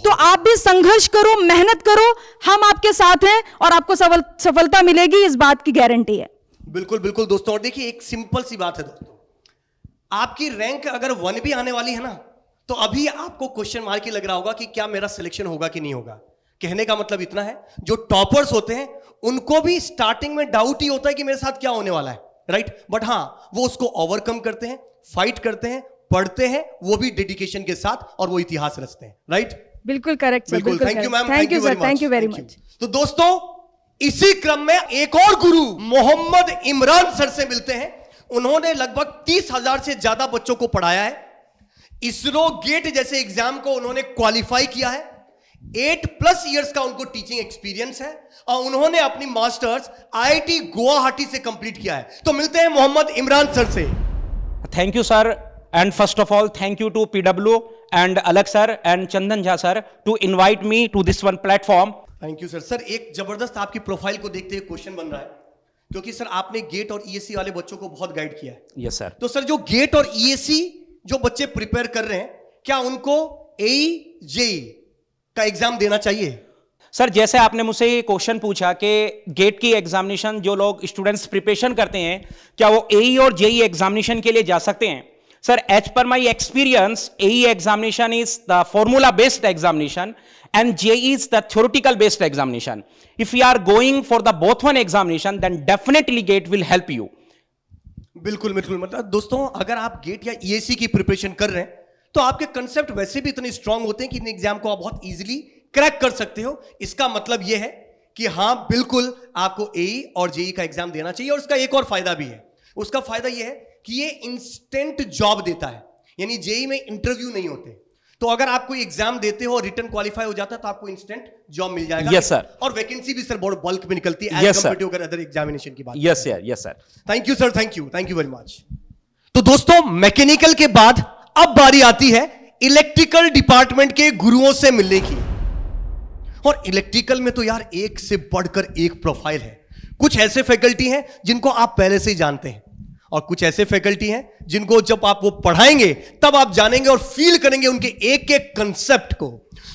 तो आप भी संघर्ष करो, मेहनत करो, हम आपके साथ हैं और आपको सफलता मिलेगी, इस बात की गारंटी है। बिल्कुल बिल्कुल दोस्तों। और देखिए, एक सिंपल सी बात है दोस्तों, आपकी रैंक अगर 1 भी आने वाली है ना, तो अभी आपको क्वेश्चन मार्क ही लग रहा होगा कि क्या मेरा सिलेक्शन होगा कि नहीं होगा। कहने का मतलब इतना है, जो टॉपर्स होते हैं उनको भी स्टार्टिंग में डाउट ही होता है कि मेरे साथ क्या होने वाला है, राइट। बट हाँ, वो उसको ओवरकम करते हैं, फाइट करते हैं, पढ़ते हैं, वो भी डेडिकेशन के साथ, और वो इतिहास रचते हैं, राइट। बिल्कुल करेक्ट सर, बिल्कुल। Thank you ma'am, thank you sir, thank you very much. तो दोस्तों, इसी क्रम में एक और गुरु मोहम्मद इमरान सर से मिलते हैं। उन्होंने लगभग 30,000 से ज्यादा बच्चों को पढ़ाया है। इसरो गेट जैसे एग्जाम को उन्होंने क्वालिफाई किया है। 8+ इयर्स का उनको टीचिंग एक्सपीरियंस है और उन्होंने अपनी मास्टर्स IIT गुवाहाटी से कंप्लीट किया है। तो मिलते हैं मोहम्मद इमरान सर से। Thank you, sir. And first of all, thank you to PW and Alak sir and Chandan Jha sir to invite me to this one platform. Thank you sir. Sir, एक जबरदस्त आपकी profile को देखते हुए question बन रहा है, क्योंकि सर आपने गेट और ESC वाले बच्चों को बहुत गाइड किया है। Yes, sir. तो सर, जो गेट और ESC जो बच्चे प्रिपेयर कर रहे हैं, क्या उनको AE JEE का एग्जाम देना चाहिए? सर, जैसे आपने मुझसे ये क्वेश्चन पूछा कि गेट की एग्जामिनेशन जो लोग स्टूडेंट्स प्रिपरेशन करते हैं, क्या वो AE और JEE एग्जामिनेशन के लिए जा सकते हैं? Sir, as per my experience, AE examination is the formula-based examination and JEE is the theoretical-based examination. If you are going for the both one examination, then definitely GATE will help you. बिल्कुल बिल्कुल। मतलब दोस्तों, अगर आप gate या ESC की preparation कर रहे हैं, तो आपके कंसेप्ट वैसे भी इतने स्ट्रांग होते हैं कि इन एग्जाम को आप बहुत इजीली क्रैक कर सकते हो। इसका मतलब यह है कि हाँ, बिल्कुल आपको AE और JEE का एग्जाम देना चाहिए। और उसका एक और फायदा भी है। उसका फायदा यह है कि ये इंस्टेंट जॉब देता है, यानी जेई में इंटरव्यू नहीं होते। तो अगर आप कोई एग्जाम देते हो और रिटर्न क्वालिफाई हो जाता है, तो आपको इंस्टेंट जॉब मिल जाएगा। Yes sir. और वैकेंसी भी सर बहुत बल्क में निकलती है, as compare to other examination की बात। Yes sir, yes sir. Thank you sir, thank you very much. तो दोस्तों, मैकेनिकल के बाद अब बारी आती है इलेक्ट्रिकल डिपार्टमेंट के गुरुओं से मिलने की। और इलेक्ट्रिकल में तो यार एक से बढ़कर एक प्रोफाइल है। कुछ ऐसे फैकल्टी हैं जिनको आप पहले से ही जानते हैं, और कुछ ऐसे फैकल्टी हैं जिनको जब आप वो पढ़ाएंगे तब आप जानेंगे और फील करेंगे उनके एक एक कंसेप्ट को।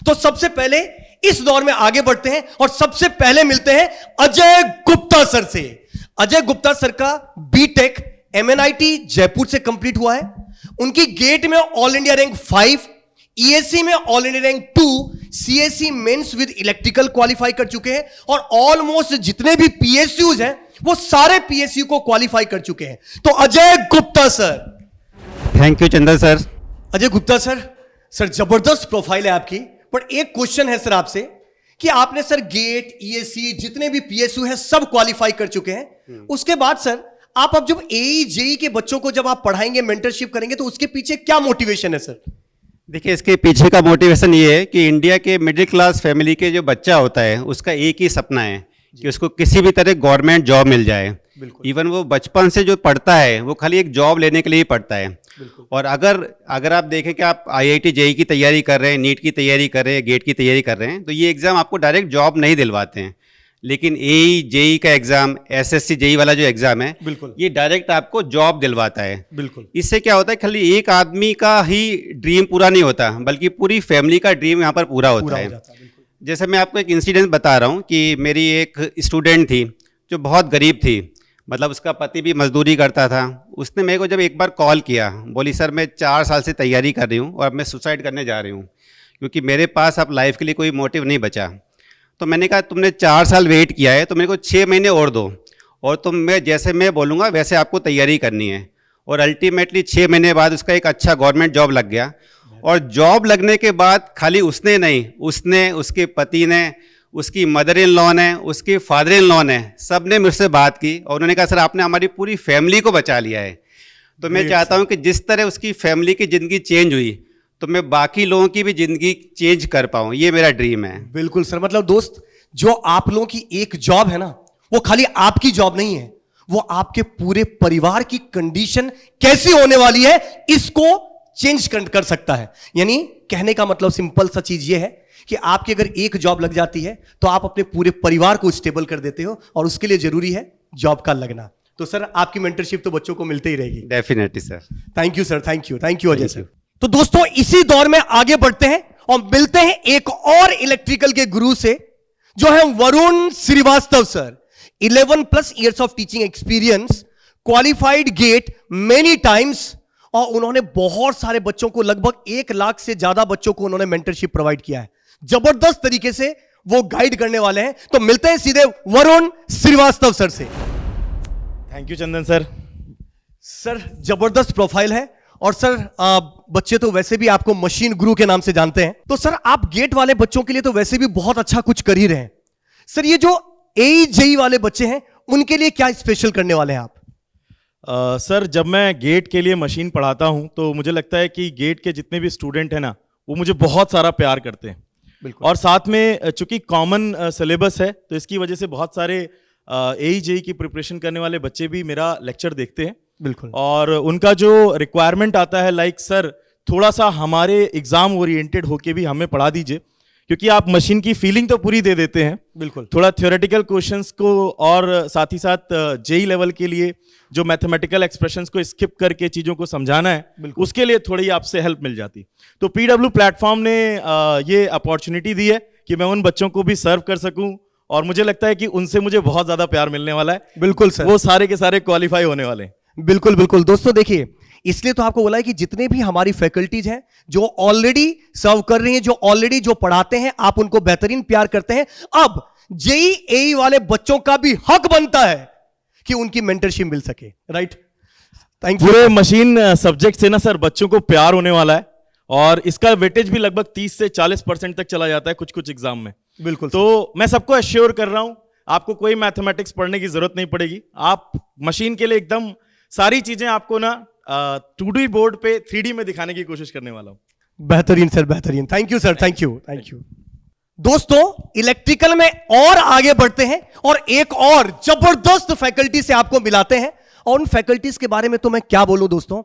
तो सबसे पहले इस दौर में आगे बढ़ते हैं और सबसे पहले मिलते हैं अजय गुप्ता सर से। अजय गुप्ता सर का बीटेक MNIT जयपुर से कंप्लीट हुआ है। उनकी गेट में ऑल इंडिया रैंक 5, ESE में all India rank 2, CSE mains with electrical qualify कर चुके हैं और ऑलमोस्ट जितने भी PSUs हैं वो सारे PSU को क्वालिफाई कर चुके हैं। तो Ajay Gupta sir. Thank you Chandan sir. Ajay Gupta sir जबरदस्त प्रोफाइल है आपकी, पर एक क्वेश्चन है सर आपसे कि आपने सर गेट, ESE जितने भी PSU है सब क्वालिफाई कर चुके हैं। उसके बाद सर आप अब जब AE JEE के बच्चों को जब आप पढ़ाएंगे, मेंटरशिप करेंगे, तो उसके पीछे क्या मोटिवेशन है सर? देखिए, इसके पीछे का मोटिवेशन ये है कि इंडिया के मिडिल क्लास फैमिली के जो बच्चा होता है उसका एक ही सपना है कि उसको किसी भी तरह गवर्नमेंट जॉब मिल जाए। इवन वो बचपन से जो पढ़ता है वो खाली एक जॉब लेने के लिए ही पढ़ता है। और अगर आप देखें कि आप IIT JEE की तैयारी कर रहे हैं, नीट की तैयारी कर रहे हैं, गेट की तैयारी कर रहे हैं, तो ये एग्ज़ाम आपको डायरेक्ट जॉब नहीं दिलवाते हैं। लेकिन AE JEE का एग्जाम, SSC JEE वाला जो एग्जाम है, ये डायरेक्ट आपको जॉब दिलवाता है। बिल्कुल। इससे क्या होता है, खाली एक आदमी का ही ड्रीम पूरा नहीं होता, बल्कि पूरी फैमिली का ड्रीम यहाँ पर पूरा होता है। जैसे मैं आपको एक इंसिडेंट बता रहा हूँ कि मेरी एक स्टूडेंट थी जो बहुत गरीब थी, मतलब उसका पति भी मजदूरी करता था। उसने मेरे को जब एक बार कॉल किया, बोली सर मैं 4 साल से तैयारी कर रही हूँ और अब मैं सुसाइड करने जा रही हूँ क्योंकि मेरे पास अब लाइफ के लिए कोई मोटिव नहीं बचा। तो मैंने कहा तुमने 4 साल वेट किया है तो मेरे को 6 महीने और दो, और जैसे मैं बोलूँगा वैसे आपको तैयारी करनी है। और अल्टीमेटली 6 महीने बाद उसका एक अच्छा गवर्नमेंट जॉब लग गया। और जॉब लगने के बाद खाली उसने नहीं, उसने, उसके पति ने, उसकी मदर इन लॉ ने, उसके फादर इन लॉ ने, सब ने मुझसे बात की और उन्होंने कहा सर आपने हमारी पूरी फैमिली को बचा लिया है। तो मैं चाहता हूँ कि जिस तरह उसकी फैमिली की ज़िंदगी चेंज हुई तो मैं बाकी लोगों की भी ज़िंदगी चेंज कर पाऊँ, ये मेरा ड्रीम है। बिल्कुल सर, मतलब दोस्त, जो आप लोगों की एक जॉब है ना, वो खाली आपकी जॉब नहीं है, वो आपके पूरे परिवार की कंडीशन कैसी होने वाली है इसको चेंज कर सकता है। यानी कहने का मतलब सिंपल सा चीज ये है कि आपकी अगर एक जॉब लग जाती है तो आप अपने पूरे परिवार को स्टेबल कर देते हो, और उसके लिए जरूरी है जॉब का लगना। तो सर आपकी मेंटरशिप तो बच्चों को मिलते ही रहेगी। Definitely sir. Thank you sir, thank you Ajay sir. तो दोस्तों इसी दौर में आगे बढ़ते हैं और मिलते हैं एक और इलेक्ट्रिकल के गुरु से, जो है Varun Shrivastava sir. 11+ years of teaching experience, qualified GATE many times, और उन्होंने बहुत सारे बच्चों को, लगभग 1 लाख से ज्यादा बच्चों को उन्होंने मेंटरशिप प्रोवाइड किया है। जबरदस्त तरीके से वो गाइड करने वाले हैं। तो मिलते हैं सीधे वरुण श्रीवास्तव सर से। Thank you Chandan sir. Sir जबरदस्त प्रोफाइल है, और सर बच्चे तो वैसे भी आपको मशीन गुरु के नाम से जानते हैं। तो सर आप गेट वाले बच्चों के लिए तो वैसे भी बहुत अच्छा कुछ कर ही रहे हैं। सर ये जो AE JEE वाले बच्चे हैं उनके लिए क्या स्पेशल करने वाले हैं आप? सर जब मैं गेट के लिए मशीन पढ़ाता हूं तो मुझे लगता है कि गेट के जितने भी स्टूडेंट हैं ना, वो मुझे बहुत सारा प्यार करते हैं। और साथ में चूंकि कॉमन सिलेबस है तो इसकी वजह से बहुत सारे AE JEE की प्रिपरेशन करने वाले बच्चे भी मेरा लेक्चर देखते हैं। बिल्कुल। और उनका जो रिक्वायरमेंट आता है, लाइक सर थोड़ा सा हमारे एग्जाम ओरिएंटेड होके भी हमें पढ़ा दीजिए, क्योंकि आप मशीन की फीलिंग तो पूरी दे देते हैं, बिल्कुल, थोड़ा थ्योरेटिकल क्वेश्चंस को और साथ ही साथ JEE लेवल के लिए जो मैथमेटिकल एक्सप्रेशंस को स्किप करके चीज़ों को समझाना है, उसके लिए थोड़ी आपसे हेल्प मिल जाती। तो PW प्लेटफॉर्म ने ये अपॉर्चुनिटी दी है कि मैं उन बच्चों को भी सर्व कर सकूं, और मुझे लगता है कि उनसे मुझे बहुत ज़्यादा प्यार मिलने वाला है। बिल्कुल सर, वो सारे के सारे क्वालिफाई होने वाले हैं। बिल्कुल बिल्कुल। दोस्तों देखिए, इसलिए तो आपको बोला है कि जितने भी हमारी फैकल्टीज हैं जो ऑलरेडी सर्व कर रही हैं, जो ऑलरेडी जो पढ़ाते हैं, आप उनको बेहतरीन प्यार करते हैं। अब JEE AE वाले बच्चों का भी हक बनता है कि उनकी मेंटरशिप मिल सके। Right, thank you. पूरे मशीन सब्जेक्ट से ना सर बच्चों को प्यार होने वाला है, और इसका वेटेज भी लगभग 30 से 40% तक चला जाता है कुछ कुछ एग्जाम में। बिल्कुल। तो मैं सबको एश्योर कर रहा हूं, आपको कोई मैथमेटिक्स पढ़ने की जरूरत नहीं पड़ेगी। आप मशीन के लिए एकदम सारी चीजें आपको ना 2D बोर्ड पे 3D में दिखाने की कोशिश करने वाला हूं। बेहतरीन सर, बेहतरीन। Thank you sir, thank you. दोस्तों इलेक्ट्रिकल में और आगे बढ़ते हैं और एक और जबरदस्त फैकल्टी से आपको मिलाते हैं। और उन फैकल्टीज के बारे में तो मैं क्या बोलूं दोस्तों,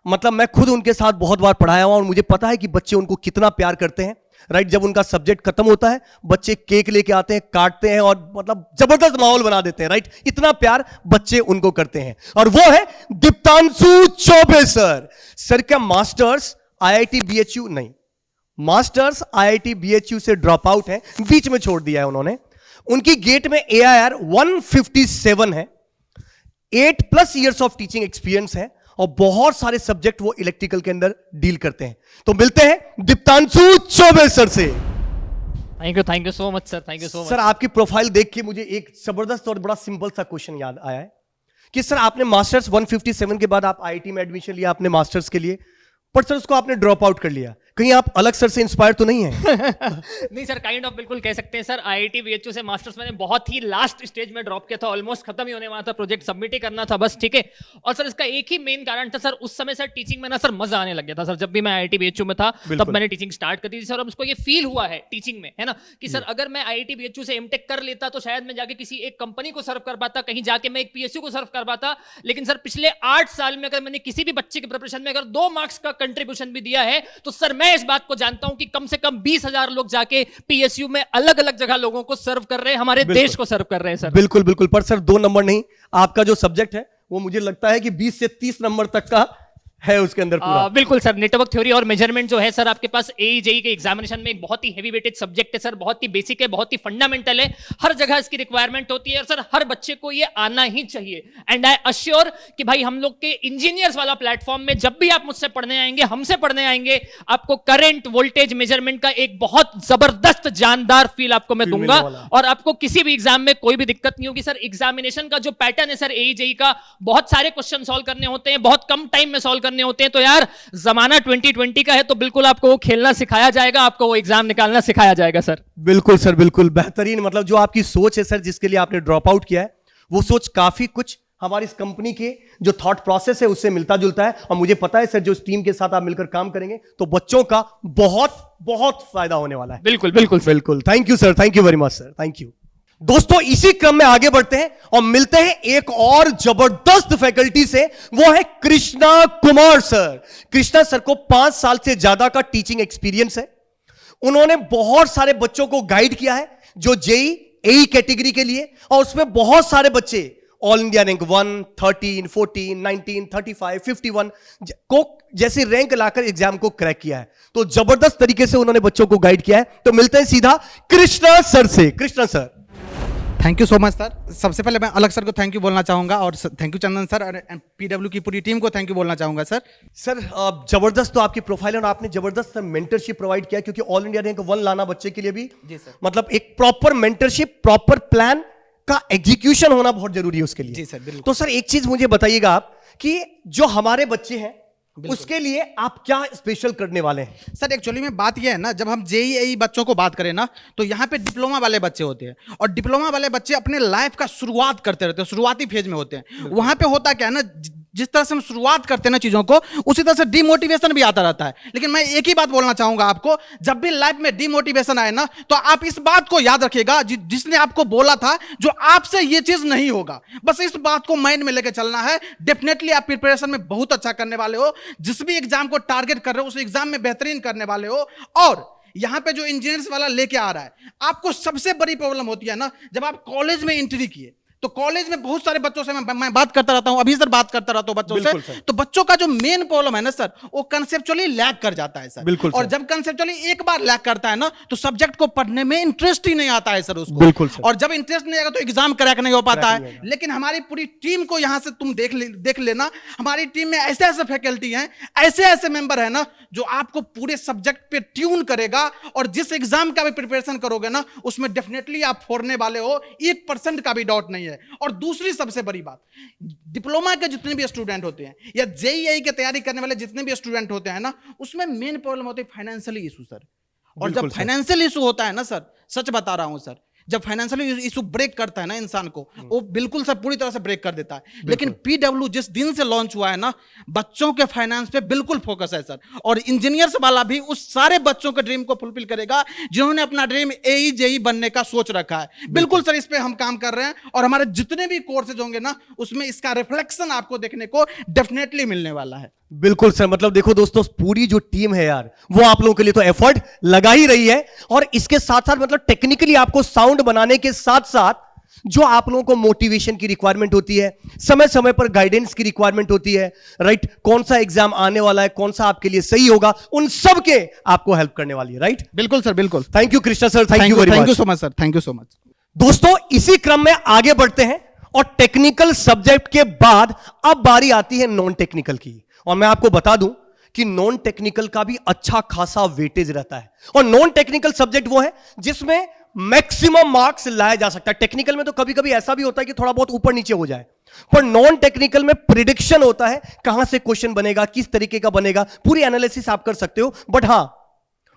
मतलब मैं खुद उनके साथ बहुत बार पढ़ाया हूं और मुझे पता है कि बच्चे उनको कितना प्यार करते हैं। राइट। जब उनका सब्जेक्ट खत्म होता है, बच्चे केक लेके आते हैं, काटते हैं और मतलब जबरदस्त माहौल बना देते हैं, राइट। इतना प्यार बच्चे उनको करते हैं, और वो है दीप्तांशु चौबे सर। सर क्या मास्टर्स IIT BHU नहीं, मास्टर्स IIT BHU से ड्रॉप आउट है, बीच में छोड़ दिया है उन्होंने। उनकी गेट में AIR 157 है, 8+ ईयर्स ऑफ टीचिंग एक्सपीरियंस है, और बहुत सारे सब्जेक्ट वो इलेक्ट्रिकल के अंदर डील करते हैं। तो मिलते हैं दीप्तांशु चौबे सर से। Thank you so much sir, thank you so much sir. आपकी प्रोफाइल देख के मुझे एक जबरदस्त और बड़ा सिंपल सा क्वेश्चन याद आया है कि सर आपने मास्टर्स 157 के बाद आप IIT में एडमिशन लिया आपने मास्टर्स के लिए, पर सर उसको आपने ड्रॉप आउट कर लिया। कहीं आप अलग सर से इंस्पायर तो नहीं है? नहीं सर, काइंड ऑफ बिल्कुल कह सकते हैं सर। IIT BHU से मास्टर्स मैंने बहुत ही लास्ट स्टेज में ड्रॉप किया था, ऑलमोस्ट खत्म ही होने वाला था, प्रोजेक्ट सबमिट ही करना था बस, ठीक है। और सर इसका एक ही मेन कारण था सर, उस समय सर टीचिंग में ना सर मजा आने लग गया था सर। जब भी मैं IIT BHU में था तब मैंने टीचिंग स्टार्ट कर दी थी सर, और उसको ये फील हुआ है टीचिंग में, है ना, कि सर अगर मैं IIT BHU से MTech कर लेता तो शायद मैं जाके किसी एक कंपनी को सर्व कर पाता, कहीं जाके मैं एक PSU को सर्व कर पाता। लेकिन सर पिछले 8 साल में अगर मैंने किसी भी बच्चे के प्रिपरेशन में अगर 2 मार्क्स का कंट्रीब्यूशन भी दिया है, तो सर मैं इस बात को जानता हूं कि कम से कम 20,000 लोग जाके PSU में अलग अलग जगह लोगों को सर्व कर रहे हैं, हमारे देश को सर्व कर रहे हैं सर। बिल्कुल बिल्कुल। पर सर 2 नंबर नहीं, आपका जो सब्जेक्ट है वो मुझे लगता है कि 20 से 30 नंबर तक का है उसके अंदर पूरा। बिल्कुल सर, नेटवर्क थ्योरी और मेजरमेंट जो है सर आपके पास AE JEE के एग्जामिनेशन में एक बहुत ही हेवी वेटेड सब्जेक्ट है सर, बहुत ही बेसिक है, बहुत ही फंडामेंटल है, हर जगह इसकी रिक्वायरमेंट होती है, और सर हर बच्चे को ये आना ही चाहिए। एंड आई अश्योर कि भाई हम लोग के इंजीनियर्स वाला प्लेटफॉर्म में जब भी आप मुझसे पढ़ने आएंगे, हमसे पढ़ने आएंगे, आपको करंट वोल्टेज मेजरमेंट का एक बहुत जबरदस्त जानदार फील आपको मैं दूंगा, और आपको किसी भी एग्जाम में कोई भी दिक्कत नहीं होगी सर। एग्जामिनेशन का जो पैटर्न है सर AE JEE का, बहुत सारे क्वेश्चन सॉल्व करने होते हैं, बहुत कम टाइम में सॉल्व करने होते हैं, तो यार जमाना 2020 का है, तो बिल्कुल आपको वो खेलना सिखाया जाएगा, आपको वो एग्जाम निकालना सिखाया जाएगा सर। बिल्कुल सर, बिल्कुल बेहतरीन। मतलब जो आपकी सोच है सर, जिसके लिए आपने ड्रॉप आउट किया है, वो सोच काफी कुछ हमारी इस कंपनी के जो थॉट प्रोसेस है उससे मिलता जुलता है, और मुझे पता है सर जो इस टीम के साथ आप मिलकर काम करेंगे तो बच्चों का बहुत बहुत फायदा होने वाला है। बिल्कुल बिल्कुल बिल्कुल। Thank you sir, thank you very much sir, thank you. दोस्तों इसी क्रम में आगे बढ़ते हैं और मिलते हैं एक और जबरदस्त फैकल्टी से, वो है कृष्णा कुमार सर। कृष्णा सर को 5 साल से ज्यादा का टीचिंग एक्सपीरियंस है। उन्होंने बहुत सारे बच्चों को गाइड किया है जो JEE AE कैटेगरी के लिए, और उसमें बहुत सारे बच्चे ऑल इंडिया रैंक 1, 13, 14, 19, 35, 51 को जैसे रैंक लाकर एग्जाम को क्रैक किया है। तो जबरदस्त तरीके से उन्होंने बच्चों को गाइड किया है। तो मिलते हैं सीधा कृष्णा सर से। Krishna sir, thank you so much sir. सबसे पहले मैं अलग सर को थैंक यू बोलना चाहूंगा, और थैंक यू चंदन सर और PW की पूरी टीम को थैंक यू बोलना चाहूंगा सर। सर जबरदस्त तो आपकी प्रोफाइल है, और आपने जबरदस्त मेंटरशिप प्रोवाइड किया, क्योंकि ऑल इंडिया रैंक 1 लाना बच्चे के लिए भी जी सर, मतलब एक प्रॉपर मेंटरशिप, प्रॉपर प्लान का एग्जीक्यूशन होना बहुत जरूरी है उसके लिए। जी सर, बिल्कुल। तो सर एक चीज मुझे बताइएगा आप कि जो हमारे बच्चे हैं उसके लिए आप क्या स्पेशल करने वाले हैं? सर एक्चुअली में बात यह है ना, जब हम JEE AE बच्चों को बात करें ना, तो यहाँ पे डिप्लोमा वाले बच्चे होते हैं, और डिप्लोमा वाले बच्चे अपने लाइफ का शुरुआत करते रहते हैं, शुरुआती फेज में होते हैं। वहां पे होता क्या है ना, जिस तरह से हम शुरुआत करते हैं ना चीजों को, उसी तरह से डिमोटिवेशन भी आता रहता है। लेकिन मैं एक ही बात बोलना चाहूंगा आपको, जब भी लाइफ में डिमोटिवेशन आए ना, तो आप इस बात को याद रखिएगा, जिसने आपको बोला था जो आपसे ये चीज नहीं होगा, बस इस बात को माइंड में लेकर चलना है। डेफिनेटली आप प्रिपरेशन में बहुत अच्छा करने वाले हो, जिस भी एग्जाम को टारगेट कर रहे हो उस एग्जाम में बेहतरीन करने वाले हो। और यहां पे जो इंजीनियर्स वाला लेके आ रहा है, आपको सबसे बड़ी प्रॉब्लम होती है ना, जब आप कॉलेज में एंट्री किए, तो कॉलेज में बहुत सारे बच्चों से मैं बात करता रहता हूं, अभी सर बात करता रहता हूं बच्चों से, तो बच्चों का जो मेन प्रॉब्लम है ना सर, वो कंसेप्चुअली लैग कर जाता है सर। और जब कंसेप्चुअली एक बार लैग करता है ना, तो सब्जेक्ट को पढ़ने में इंटरेस्ट ही नहीं आता है सर उसको। बिल्कुल सर। और जब इंटरेस्ट नहीं आएगा तो एग्जाम क्रैक नहीं हो पाता है। लेकिन हमारी पूरी टीम को यहां से तुम देख लेना, हमारी टीम में ऐसे ऐसे फैकल्टी हैं, ऐसे ऐसे मेंबर है ना, जो आपको पूरे सब्जेक्ट पे ट्यून करेगा, और जिस एग्जाम का भी प्रिपरेशन करोगे ना, उसमें डेफिनेटली आप फोड़ने वाले हो, 1% का भी डाउट नहीं है। और दूसरी सबसे बड़ी बात, डिप्लोमा के जितने भी स्टूडेंट होते हैं या JEE AE की तैयारी करने वाले जितने भी स्टूडेंट होते हैं ना, उसमें मेन प्रॉब्लम होती है फाइनेंशियल इशू सर। और जब फाइनेंशियल इशू होता है ना सर, सच बता रहा हूं सर, जब फाइनेंशियल इशू ब्रेक करता है ना इंसान को, वो बिल्कुल सर पूरी तरह से ब्रेक कर देता है। लेकिन PW जिस दिन से लॉन्च हुआ है ना, बच्चों के फाइनेंस पे बिल्कुल फोकस है सर, और इंजीनियर्स वाला भी उस सारे बच्चों के ड्रीम को फुलफिल करेगा जिन्होंने अपना ड्रीम AE JEE बनने का सोच रखा है। बिल्कुल सर, इस पे हम काम कर रहे हैं, और हमारे जितने भी कोर्सेज होंगे ना, उसमें इसका रिफ्लेक्शन आपको देखने को डेफिनेटली मिलने वाला है। बिल्कुल सर, मतलब देखो दोस्तों, पूरी जो टीम है यार, वो आप लोगों के लिए तो एफर्ट लगा ही रही है। और इसके साथ साथ मतलब टेक्निकली आपको साउंड बनाने के साथ साथ जो आप लोगों को मोटिवेशन की रिक्वायरमेंट होती है, समय समय पर गाइडेंस की रिक्वायरमेंट होती है, राइट, कौन सा एग्जाम आने वाला है, कौन सा आपके लिए सही होगा, उन सब के आपको हेल्प करने वाली है, राइट? बिल्कुल सर, बिल्कुल। Thank you Krishna sir, thank you very much. Thank you so much sir, thank you so much. दोस्तों, इसी क्रम में आगे बढ़ते हैं और टेक्निकल सब्जेक्ट के बाद अब बारी आती है नॉन टेक्निकल की। और मैं आपको बता दूं कि नॉन टेक्निकल का भी अच्छा खासा वेटेज रहता है। और नॉन टेक्निकल सब्जेक्ट वो है जिसमें मैक्सिमम मार्क्स लाया जा सकता है। टेक्निकल में तो कभी कभी ऐसा भी होता है कि थोड़ा बहुत ऊपर नीचे हो जाए, पर नॉन टेक्निकल में प्रिडिक्शन होता है, कहां से क्वेश्चन बनेगा, किस तरीके का बनेगा, पूरी एनालिसिस आप कर सकते हो। बट हां,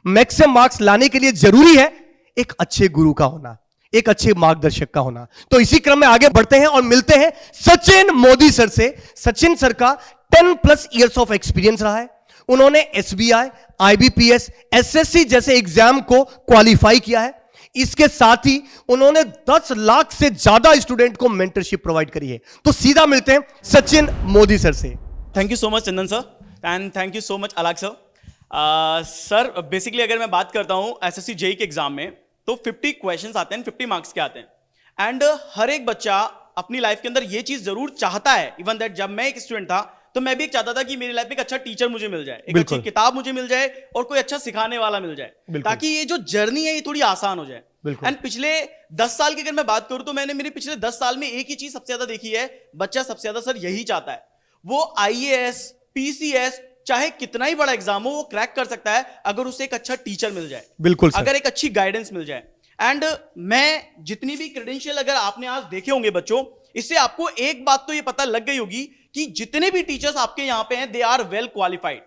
मैक्सिमम मार्क्स लाने के लिए जरूरी है एक अच्छे गुरु का होना, एक अच्छे मार्गदर्शक का होना। तो इसी क्रम में आगे बढ़ते हैं और मिलते हैं सचिन मोदी सर से। सचिन सर का 10+ ईयर्स ऑफ एक्सपीरियंस रहा है। उन्होंने SBI, IBPS, SSC जैसे एग्जाम को क्वालिफाई किया है। इसके साथ ही उन्होंने 10 लाख से ज्यादा स्टूडेंट को मेंटरशिप प्रोवाइड करी है। तो सीधा मिलते हैं सचिन मोदी सर से। Thank you so much Chandan sir and thank you so much अलग सर। सर बेसिकली अगर मैं बात करता हूं SSC JEE के एग्जाम में, तो 50 क्वेश्चंस आते हैं, 50 मार्क्स के आते हैं। एंड हर एक बच्चा अपनी लाइफ के अंदर ये चीज जरूर चाहता है, इवन दैट जब मैं एक स्टूडेंट था तो मैं भी चाहता था कि मेरी लाइफ में एक अच्छा टीचर मुझे मिल जाए, एक अच्छी किताब मुझे मिल जाए और कोई अच्छा सिखाने वाला मिल जाए, ताकि ये जो जर्नी है ये थोड़ी आसान हो जाए। एंड पिछले 10 साल की अगर मैं बात करूं तो मैंने मेरे पिछले 10 साल में एक ही चीज सबसे ज्यादा देखी है, बच्चा सबसे ज्यादा सर यही चाहता है, वो IAS, PCS चाहे कितना ही बड़ा एग्जाम हो वो क्रैक कर सकता है अगर उसे एक अच्छा टीचर मिल जाए, बिल्कुल सर। अगर एक अच्छी गाइडेंस मिल जाए। एंड मैं जितनी भी क्रेडेंशियल अगर आपने आज देखे होंगे बच्चों, इससे आपको एक बात तो ये पता लग गई होगी कि जितने भी टीचर्स आपके यहां पे हैं दे आर वेल क्वालिफाइड।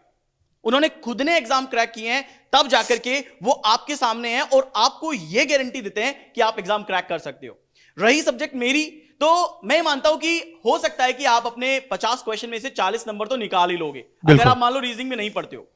उन्होंने खुद ने एग्जाम क्रैक किए हैं, तब जाकर के वो आपके सामने हैं और आपको ये गारंटी देते हैं कि आप एग्जाम क्रैक कर सकते हो। रही सब्जेक्ट मेरी, तो मैं मानता हूं कि हो सकता है कि आप अपने 50 क्वेश्चन में से 40 नंबर तो निकाल ही लोगे अगर आप मान लो रीजनिंग में नहीं पढ़ते हो,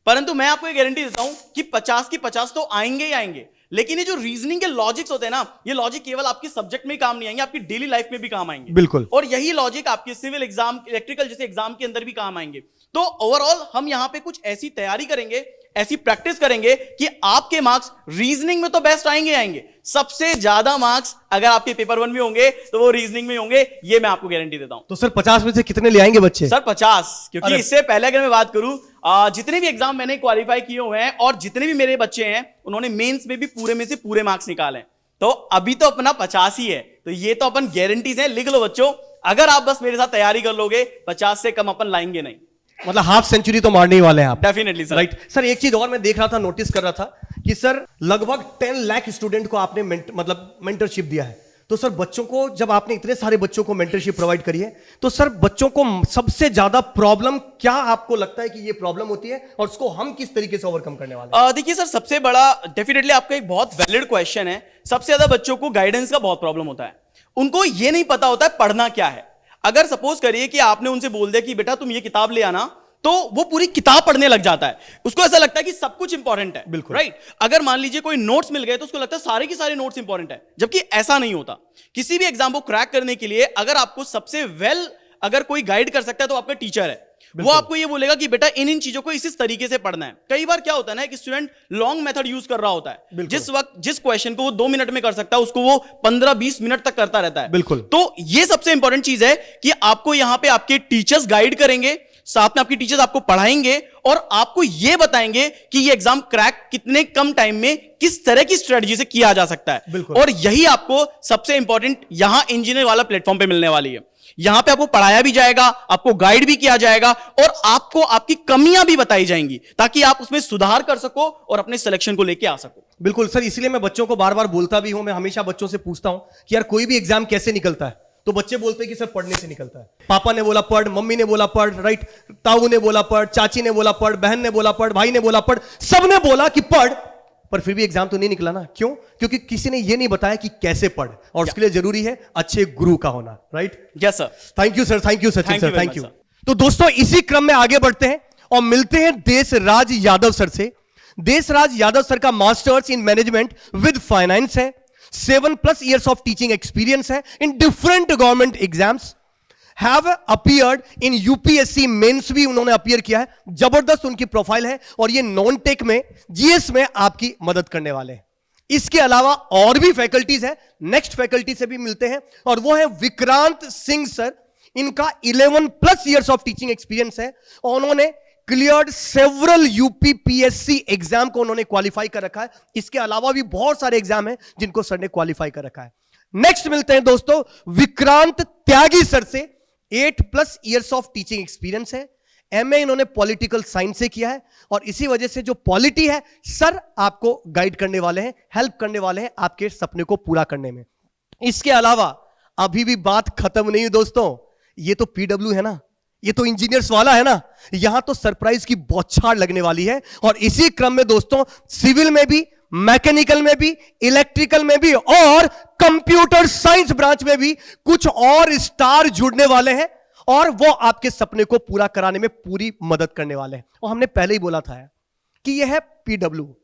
परंतु मैं आपको ये गारंटी देता हूं कि 50 की 50 तो आएंगे ही आएंगे। लेकिन ये जो रीजनिंग के लॉजिक्स होते हैं ना, ये लॉजिक केवल आपके सब्जेक्ट में ही काम नहीं आएंगे, आपकी डेली लाइफ में भी काम आएंगे। बिल्कुल। और यही लॉजिक आपके सिविल एग्जाम, इलेक्ट्रिकल जैसे एग्जाम के अंदर भी काम आएंगे। तो ओवरऑल हम यहां पे कुछ ऐसी तैयारी करेंगे, ऐसी प्रैक्टिस करेंगे कि आपके मार्क्स रीजनिंग में तो बेस्ट आएंगे आएंगे, सबसे ज्यादा मार्क्स अगर आपके पेपर 1 में होंगे तो वो रीजनिंग में होंगे, ये मैं आपको गारंटी देता हूं। तो सर 50 में से कितने ले आएंगे बच्चे? सर 50, क्योंकि इससे पहले अगर मैं बात करूं, जितने भी एग्जाम मैंने क्वालिफाई किए हुए हैं और जितने भी मेरे बच्चे हैं उन्होंने मेंस में भी पूरे में से पूरे मार्क्स निकाले, तो अभी तो अपना 50 ही है। तो ये तो अपन गारंटीज हैं, लिख लो बच्चों, अगर आप बस मेरे साथ तैयारी कर लोगे 50 से कम अपन लाएंगे नहीं। मतलब हाफ सेंचुरी तो मारने ही वाले हैं आप। Definitely sir. राइट सर, एक चीज और मैं देख रहा था, नोटिस कर रहा था कि सर लगभग 10 लाख स्टूडेंट को आपने मतलब मेंटरशिप दिया है। तो सर बच्चों को, जब आपने इतने सारे बच्चों को मेंटरशिप प्रोवाइड करी है, तो सर बच्चों को सबसे ज्यादा प्रॉब्लम क्या आपको लगता है कि ये प्रॉब्लम होती है और उसको हम किस तरीके से ओवरकम करने वाले हैं? देखिए सर, सबसे बड़ा डेफिनेटली आपका एक बहुत वैलिड क्वेश्चन है। सबसे ज्यादा बच्चों को गाइडेंस का बहुत प्रॉब्लम होता है, उनको ये नहीं पता होता है पढ़ना क्या है। अगर सपोज करिए कि आपने उनसे बोल दिया कि बेटा तुम ये किताब ले आना, तो वो पूरी किताब पढ़ने लग जाता है, उसको ऐसा लगता है कि सब कुछ इंपॉर्टेंट है। बिल्कुल राइट। अगर मान लीजिए कोई नोट्स मिल गए तो उसको लगता है सारे के सारे नोट्स इंपॉर्टेंट है, जबकि ऐसा नहीं होता। किसी भी एग्जाम को क्रैक करने के लिए अगर आपको सबसे अगर कोई गाइड कर सकता है तो आपका टीचर है। वो आपको ये बोलेगा कि बेटा इन चीजों को इस तरीके से पढ़ना है। कई बार क्या होता है ना कि स्टूडेंट लॉन्ग मेथड यूज कर रहा होता है, जिस वक्त जिस क्वेश्चन को वो 2 मिनट में कर सकता है उसको वो 15-20 मिनट तक करता रहता है। बिल्कुल। तो ये सबसे इंपॉर्टेंट चीज है कि आपको यहां पे आपके टीचर्स गाइड करेंगे, साथ में आपकी टीचर्स आपको पढ़ाएंगे और आपको यह बताएंगे कि ये एग्जाम क्रैक कितने कम टाइम में किस तरह की स्ट्रेटजी से किया जा सकता है। और यही आपको सबसे इंपॉर्टेंट यहां इंजीनियर वाला प्लेटफॉर्म पे मिलने वाली है। यहां पे आपको पढ़ाया भी जाएगा, आपको गाइड भी किया जाएगा और आपको आपकी कमियां भी बताई जाएंगी, ताकि आप उसमें सुधार कर सको और अपने सिलेक्शन को लेके आ सको। बिल्कुल सर, इसलिए मैं बच्चों को बार बार बोलता भी हूं, मैं हमेशा बच्चों से पूछता हूं कि यार कोई भी एग्जाम कैसे निकलता है, तो बच्चे बोलते हैं कि सर पढ़ने से निकलता है। पापा ने बोला पढ़, मम्मी ने बोला पढ़, राइट, ताऊ ने बोला पढ़, चाची ने बोला पढ़, बहन ने बोला पढ़, भाई ने बोला पढ़, सबने बोला कि पढ़, पर फिर भी एग्जाम तो नहीं निकला ना। क्यों? क्योंकि किसी ने ये नहीं बताया कि कैसे पढ़, और उसके लिए जरूरी है अच्छे गुरु का होना। Right? Yes sir. Thank you sir, thank you Sachin sir, thank you. तो दोस्तों इसी क्रम में आगे बढ़ते हैं और मिलते हैं देशराज यादव सर से। देशराज यादव सर का masters in management with finance है, 7+ ईयर्स ऑफ टीचिंग एक्सपीरियंस है in different government exams have appeared in UPSC mains भी उन्होंने अपीयर किया है। जबरदस्त उनकी प्रोफाइल है और ये नॉन टेक में जीएस में आपकी मदद करने वाले हैं। इसके अलावा और भी फैकल्टीज है, नेक्स्ट फैकल्टी से भी मिलते हैं और वो है विक्रांत सिंह सर। इनका 11+ ईयर्स ऑफ टीचिंग एक्सपीरियंस है और उन्होंने क्लियर्ड सेवरल यूपीपीएससी एग्जाम को उन्होंने क्वालिफाई कर रखा है। इसके अलावा भी बहुत सारे एग्जाम हैं जिनको सर ने क्वालिफाई कर रखा है। नेक्स्ट मिलते हैं दोस्तों विक्रांत त्यागी सर से। 8+ ईयर्स ऑफ टीचिंग एक्सपीरियंस है, एमए इन्होंने पॉलिटिकल साइंस से किया है और इसी वजह से जो पॉलिटी है सर आपको गाइड करने वाले हैं, हेल्प करने वाले हैं आपके सपने को पूरा करने में। इसके अलावा अभी भी बात खत्म नहीं दोस्तों, ये तो पीडब्ल्यू है ना, ये तो इंजीनियर्स वाला है ना, यहां तो सरप्राइज की बौछार लगने वाली है। और इसी क्रम में दोस्तों सिविल में भी, मैकेनिकल में भी, इलेक्ट्रिकल में भी और कंप्यूटर साइंस ब्रांच में भी कुछ और स्टार जुड़ने वाले हैं और वो आपके सपने को पूरा कराने में पूरी मदद करने वाले हैं। और हमने पहले ही बोला था कि यह है पीडब्ल्यू,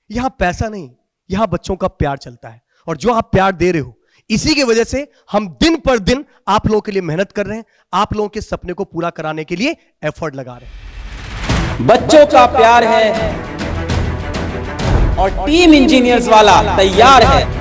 यहां पैसा नहीं, यहां बच्चों का प्यार चलता है और जो आप प्यार दे रहे हो इसी की वजह से हम दिन पर दिन आप लोगों के लिए मेहनत कर रहे हैं, आप लोगों के सपने को पूरा कराने के लिए एफर्ट लगा रहे हैं। बच्चों का प्यार है और टीम इंजीनियर्स वाला तैयार है।